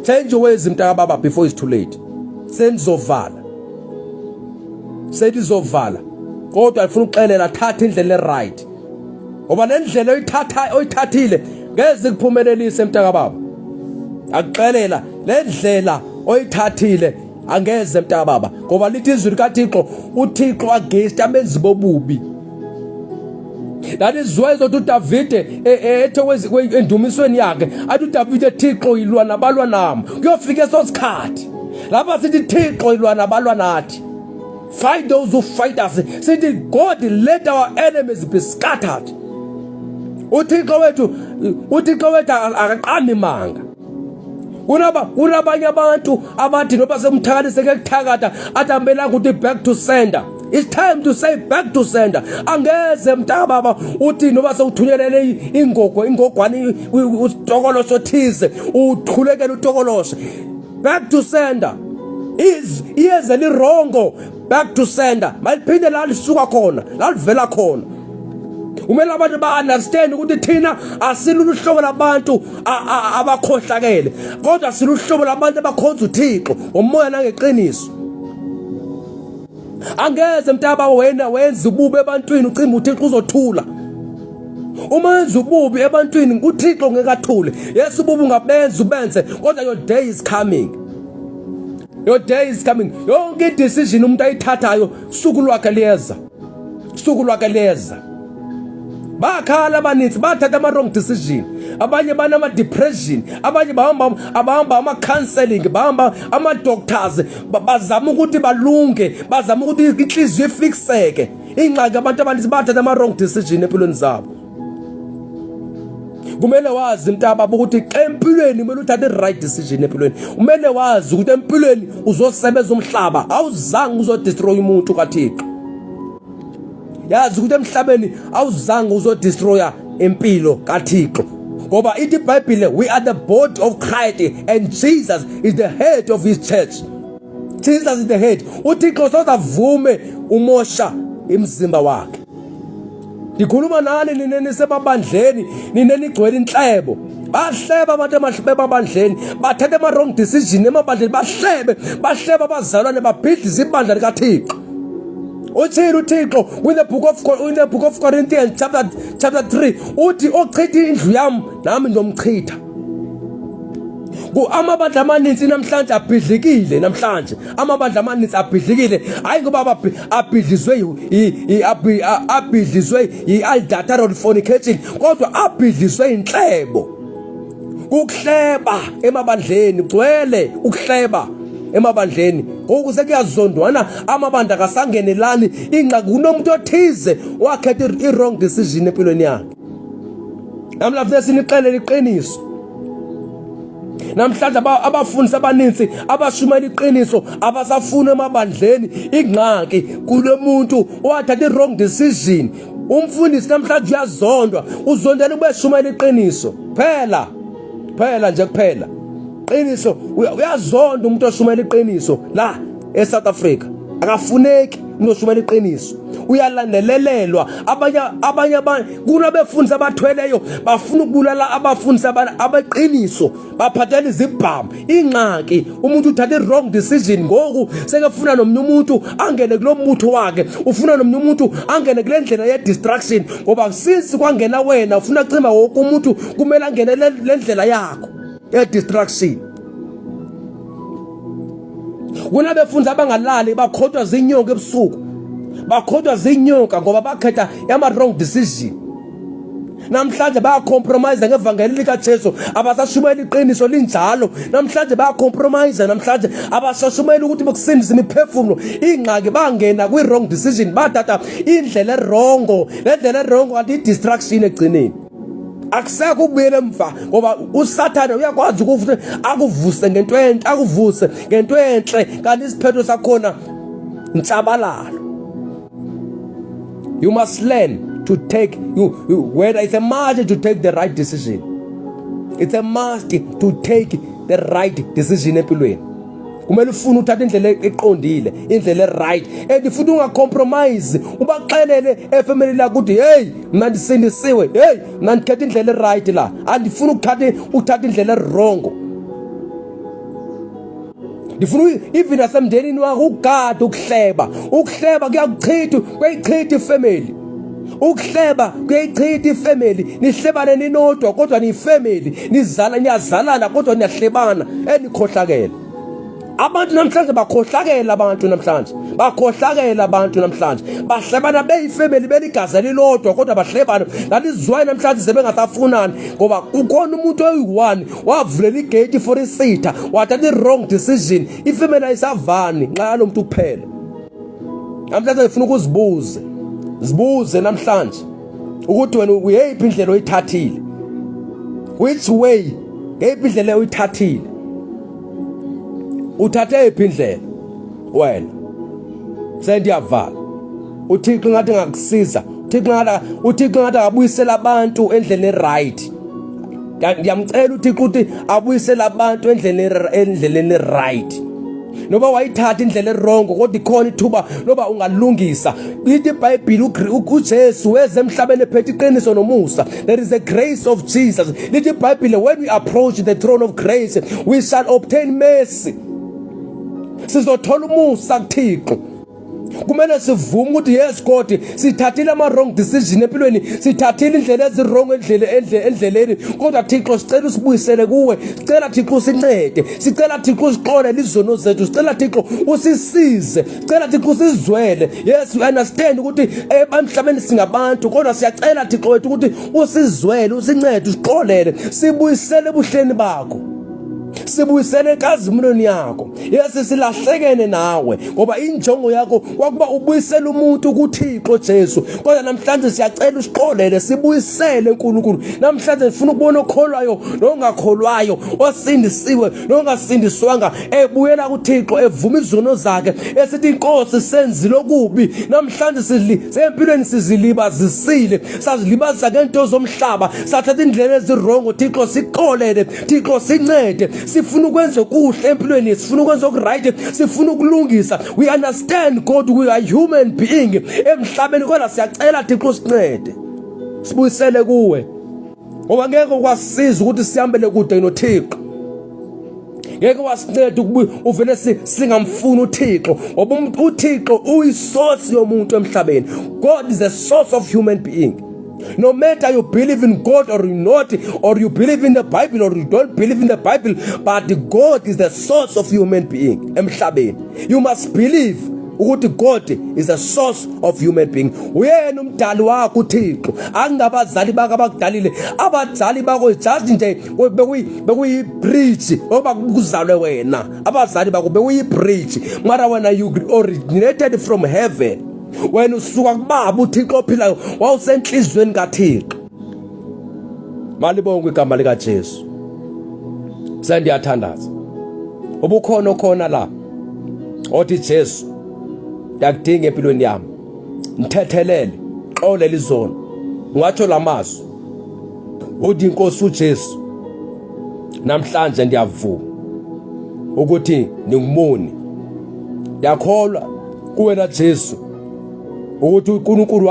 Change your ways mntakababa before it's too late. Sendizovala. Kodwa ngifuna ukuxelela, thatha indlela e-right. Ngoba le ndlela oyithathile ngeze kuphumelelise mntakababa. Akuxelela, le ndlela oyithathile angeze mntakababa, ngoba lithi izwi likaThixo, uThixo against abenzi bobubi. That is why zothi uDavide ethe endumisweni yakhe, athi uDavide, Thixo ilwa nabalwa nami. Kuyofika esosikhathi lapha sithi Thixo ilwa nabalwa nathi. Fight those who fight us. Sithi God, let our enemies be scattered. uThixo wethu akaqami manga. Kunabanye abantu abathi noba semthakathi kuthakatha atambela ukuthi back to sender. It's time to say back to sender. Angeze mntakababa uthi noba sewuthunyelele ingogwane utokoloso othize, uthulekele utokoloso. Back to sender. Iyeze lirongo. Back to sender. Maliphinde la lisuka khona, la livela khona. Umele abantu ba-understand ukuthi thina asiluhlobo labantu abakhohlakele, kodwa siluhlobo labantu abakhonza uThixo ngomoya nangeqiniso. Angeze mntaba wena wenza ububi ebantwini ucimba uThixo uzothula. Uma wenza ububi ebantwini uThixo ngeke athule. Yes, ububi ungabenza ubenze, kodwa your day is coming. Your day is coming. Yonke decision umuntu ayithathayo suku lwakhe liyeza. Bakhala abaninzi bathatha ama-wrong decision. Abanye banama-depression, abanye bahamba ama-counseling, bahamba ama-doctors, bazama ukuthi balunge, bazama ukuthi inhliziyo ifixeke. ingxaki abantu abaninzi bathatha ama wrong decision empilweni zabo. Kumele wazi mntaba ukuthi empilweni kumele uthathe i right decision empilweni. Kumele wazi ukuthi empilweni uzosebenza umhlaba, awuzange uzodestroy umuntu kaThixo. Yazi ukuthi emhlabeni awuzange uzodestroya impilo kaThixo. Ngoba ithi iBhayibhile, we are the body of Christ and Jesus is the head of his church. Jesus is the head. uThixo sozavume umosha imzimba wakhe. Ndikhuluma nani nineni sebabandleni, nineni igcwele inhlebo. Bahleba abantu emabandleni, bathathe ama wrong decision emabandleni, bahleba abazalwane, babhidlize ibandla likaThixo. Uthini uThixo in the book of Corinthians chapter 3 uthi ochitha indlu yami nami ngomchitha. Amabandla amaninzi namhlanje abhidlikile namhlanje. Amabandla amaninzi abhidlikile hayi ngoba abhidlizwe i-adultery fornication, kodwa abhidlizwe inhlebo. Ukuhleba emabandleni, gcwele ukuhleba emabandleni. Ngoku sekuyazondwana amabandla akasangenelani. Ingxaki kunomuntu othize wakhetha i-wrong decision empilweni yakhe. Namhlanje sinixelela iqiniso. Namhlanje abafundisi abaninzi abashumela iqiniso abasafuna emabandleni. Ingxaki kulomuntu owathatha i-wrong decision. Umfundisi namhlanje uyazondwa, uzondela ubeshumela iqiniso. Phela nje kuphela. Iqiniso uyazonda umuntu oshumela iqiniso la eSouth Africa. Akafuneki umuntu oshumela iqiniso. Uyalandelelelwa. Abanye kunabefundisi abathweleyo bafuna ukubulala abafundisi abeqiniso, baphathela izibhamu. Ingxaki umuntu uthatha i-wrong decision. Ngoku sekefuna nomnye umuntu angene kulombutho wakhe, ufuna nomnye umuntu angene kule ndlela ye distraction. Ngoba since kwangena wena ufuna cima wonke umuntu kumele angene le ndlela yakho ye distraction. Kunabefundisi abangalali bakhothwa zinyoka ebusuku, bakhothwa zinyoka ngoba bakhetha ama wrong decision. Namhlanje bayacompromise ngevangeli likaJesu, abasashumela iqiniso linjalo. Namhlanje bayacompromise, namhlanje abasashumela ukuthi bokusindisa imiphefumulo. Ingxaki bangena kwi wrong decision, bathatha indlela erongo. Le ndlela erongo kanti distraction egcineni. Akusekho ukubuyela emva ngoba uSathane uyakwazi ukuthi akuvuse ngento enhle, akuvuse ngento enhle kanti isiphetho sakhona insabalalo. You must learn to take whether it's a must to take the right decision. It's a must to take the right decision empilweni. Kumele ufune uthatha indlela eqondile, indlela right, and futhi ungacompromise. Ubaxelele efamily lakho ukuthi hey mina ndisindisiwe, hey mina ndikhetha indlela right la, andifuna ukuthatha indlela wrong. Ndifuna even asemndenini wakho ugada ukuhleba kuyakuchitha, kuyichitha ifamily. Ukuhleba kuyichitha ifamily. Nihlebane ninodwa kodwa niyifamily, niyazalana kodwa niyahlebana enikhohlakela. Abantu namhlanje bakhohlakela, abantu namhlanje bahlebana beyifamily beligaza lilodwa kodwa bahlebana lalizwayo namhlanje sebengasafunani ngoba kukhona umuntu oyi-1 wavulela igate for isitha, wathatha i-wrong decision. Ifamily ayisavani nxa lo muntu kuphela. Namhlanje ngifuna ukuzibuze namhlanje ukuthi wena uyeyiphi indlela oyithathile, which way, ngeyiphi indlela oyithathile, uthathe iphi indlela wena. Sendiyavala uThixo ngathi ngakusiza, uThixo ngathi akabuyisela abantu endleleni right. Ngiyamcela uThixo ukuthi abuyisela abantu endleleni right. Noba wayithatha indlela wrong kodwa ikhona ithuba noba ungalungisa. Lithi iBhayibheli uJesu weze emhlabeni ephethe iqiniso nomusa. There is a grace of Jesus. Lithi iBhayibheli, when we approach the throne of grace we shall obtain mercy. Sizothola umusa kuThixo. Kumele sivume ukuthi yes God, sithathile ama wrong decision empilweni, sithathile indlela ezirong endleleni, kodwa Thixo sicela usibuyisele kuwe. Sicela Thixo usincede, sicela Thixo usixolele izono zethu, sicela Thixo usisize, sicela Thixo usizwele. Yes, we understand ukuthi emhlabeni singabantu, kodwa siyacela Thixo wethu ukuthi usizwele, usincede, usixolele, sibuyisele ebuhleni bakho. sibuyisele enkazimulweni yakho. Yesi silahlekene nawe ngoba injongo yakho kwakuba ubuyisele umuntu kuThixo Jesu. Kodwa namhlanje siyacela usiqolele sibuyisele uNkulunkulu. Namhlanje sifuna ukubona okholwayo nongakholwayo, osindisiwe nongasindiswanga ebuyela kuThixo evuma izono zakhe esithi inkosi senzile okubi. Namhlanje sempilweni sizilibazisile, sazilibazisa ngento zomhlaba, sathatha indlela ezirongo. Thixo siqolele, Thixo sincede. Sifuna ukwenza kuhle empilweni, sifuna ukwenza okuright, sifuna ukulungisa. We understand God, we are human being emhlabeni, kodwa siyacela Thixo sincede, sibuyisele kuwe ngoba ngeke kwasiza ukuthi sihambele kude noThixo. Ngeke wasincede uvele singamfuni uThixo ngoba uThixo uyisource yomuntu emhlabeni. God is the source of human being. No matter you believe in God or not, or you believe in the Bible or you don't believe in the Bible, but God is the source of human being emhlabeni. You must believe ukuthi God is the source of human being. Uyena umdali wakho uThixo, angabazali bakho abakudalile. Abazali bakho just nje bekuyi bridge oba kuzalwe wena. Abazali bakho bekuyi bridge, mara wena you originated from heaven. Wena usuka kubaba uThixo ophilayo, wawusenhlizweni kaThixo. Malibonke igama lika Jesu. Sendiyathandaza ubukhona okhona la othi Jesu yakudinga empilweni yami, ngithethelele xolele izono. Ungatsho lamazwi uthi inkosi uJesu, namhlanje ndiyavuma ukuthi ningumoni. Yakholwa kuwena Jesu ukuthi uNkulunkulu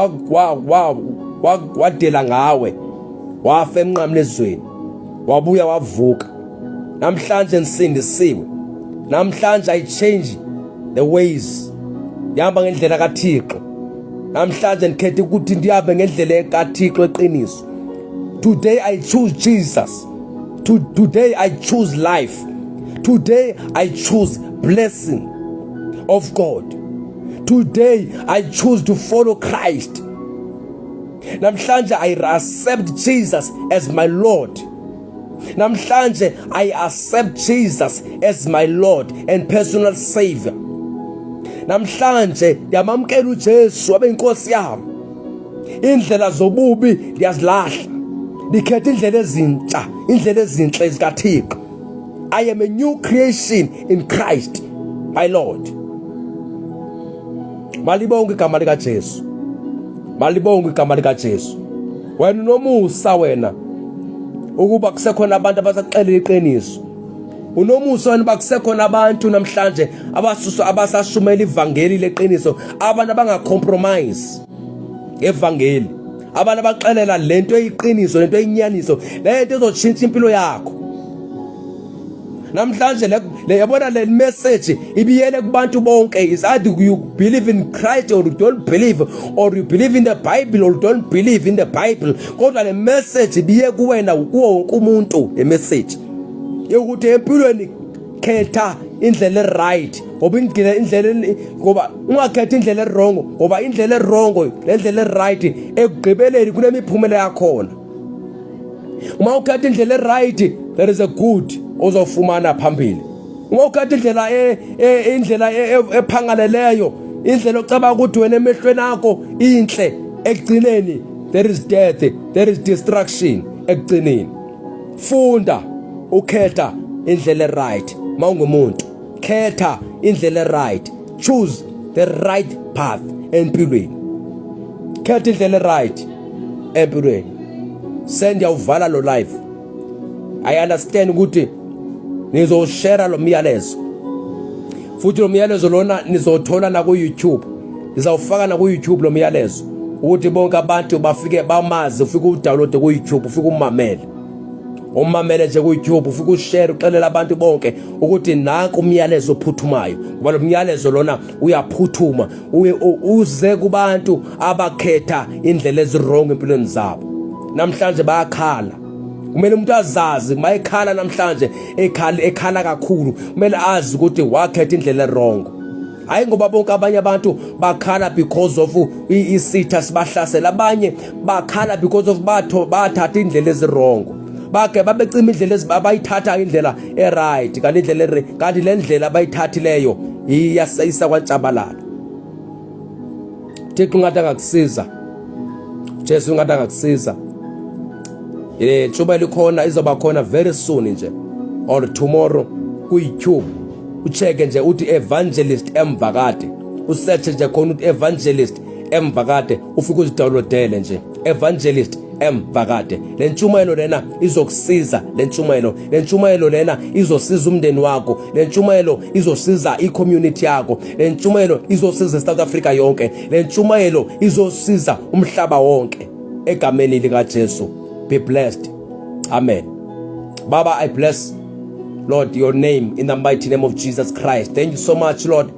wadela ngawe, wafa emnqameni ezweni, wabuya wavuka. Namhlanje nisindisiwe. Namhlanje I change the ways, ngihamba ngendlela kaThixo. Namhlanje ngikhethe ukuthi ndihambe ngendlela kaThixo eqiniso. Today I choose Jesus. Today I choose life. Today I choose blessing of God. Today I choose to follow Christ. Namhlanje I accept Jesus as my Lord. Namhlanje I accept Jesus as my Lord and personal Savior. Namhlanje ndiyamamkela uJesu abe inkosi yami. Indlela zobubi ndiyazilahla, ndikhetha indlela ezintsha, indlela ezinhle zikaThixo. I am a new creation in Christ my Lord. Malibonke igama lika Jesu. Malibonke igama lika Jesu. Wena unomusa wena ukuba kusekhona abantu abasaxelela iqiniso. Unomusa wena bakusekhona abantu namhlanje abasashumela ivangeli leqiniso, abantu abangacompromise evangeli, abantu abaxelela lento eyiqiniso, lento eyinyaniso, lento ezotshintsha impilo yakho. Namhlanje le yabona le message ibiyele kubantu bonke. Is either you believe in Christ or you don't believe, or you believe in the Bible or you don't believe in the Bible. Kodwa le message ibiye kuwena, kuwo wonke umuntu. Le message yokuthi empilweni khetha indlela right, ngoba ngoba ungakhetha indlela wrong, ngoba indlela wrong lendlela right ekugqibeleni kunemiphumela yakhona. Uma ukhetha indlela right, there is a good ozofumana phambili. Uma ukhetha indlela ephangaleleyo, indlela ocaba ukuthi wena emehlweni akho inhle, ekugcineni there is death, there is destruction ekugcineni. Funda ukhetha indlela right. Mawungumuntu khetha indlela right, choose the right path empilweni. Khetha indlela right empilweni. Sendiyawuvala lo live. I understand ukuthi nizoshare lo myalezo, futhi lo myalezo lona nizothola na ku YouTube. Nizawufaka na ku YouTube lo myalezo ukuthi bonke abantu bafike bamazi, ufike udownload ku YouTube, ufike umamele nje ku YouTube, ufike ushare, uxelela abantu bonke ukuthi nanku umyalezo ophuthumayo, ngoba lo myalezo lona uyaphuthuma, uze kubantu abakhetha indlela ezirong empilweni zabo. Namhlanje bayakhala. Kumele umuntu azazi mayekhala namhlanje ekhala kakhulu, kumele azi ukuthi wakhetha indlela erongo. Hayi ngoba bonke abanye abantu bakhala because of isitha sibahlasela, abanye bakhala because of bathatha indlela ezirongo. bakhe babecima indlela abayithatha indlela eright kanti indlela kanti le ndlela abayithathileyo iyasayisa kwaNtshabalala. Thixo ungathi akakusiza, Jesu ungathi akakusiza. Ntshumayelo ikhona, izoba khona very soon nje or tomorrow ku-YouTube. Ucheke nje uthi Evangelist Mvakade, usearch nje khona uthi Evangelist Mvakade, ufike uzidownloadele nje Evangelist Mvakade. Le ntshumayelo lena izokusiza, le ntshumayelo lena izosiza umndeni wakho, le ntshumayelo izosiza i-community yakho, le ntshumayelo izosiza South Africa yonke, le ntshumayelo izosiza umhlaba wonke egameni lika Jesu. Be blessed. Amen. Baba, I bless, Lord, your name in the mighty name of Jesus Christ. Thank you so much, Lord,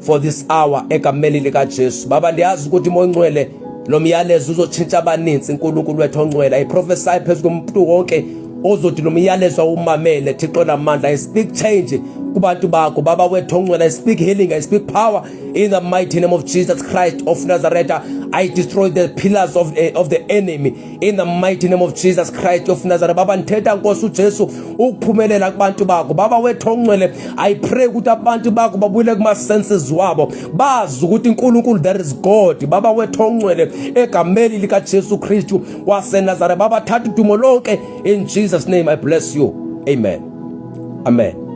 for this hour egameni lika Jesu. Baba, ndiyazi ukuthi Moya Ongcwele lo myalezo uzotshintsha abaninzi. uNkulunkulu wethu ongcwele, I prophesy phezu komuntu wonke ozothi lo myalezo umamele. Thixo namandla, I speak change kubantu bakho. Baba wethu ongcwele, I speak healing, I speak power in the mighty name of Jesus Christ of Nazareth. I destroy the pillars of the enemy in the mighty name of Jesus Christ of Nazareth. Baba, ndithetha Nkosi uJesu ukuphumelela kubantu bakho. Baba wethu ongcwele, I pray ukuthi abantu bakho babuyele kuma senses wabo, bazi ukuthi uNkulunkulu there is God. Baba wethu ongcwele, egameni lika Jesu Kristu waseNazareth, Baba thatha udumo lonke. In Jesus name I bless you. Amen. Amen.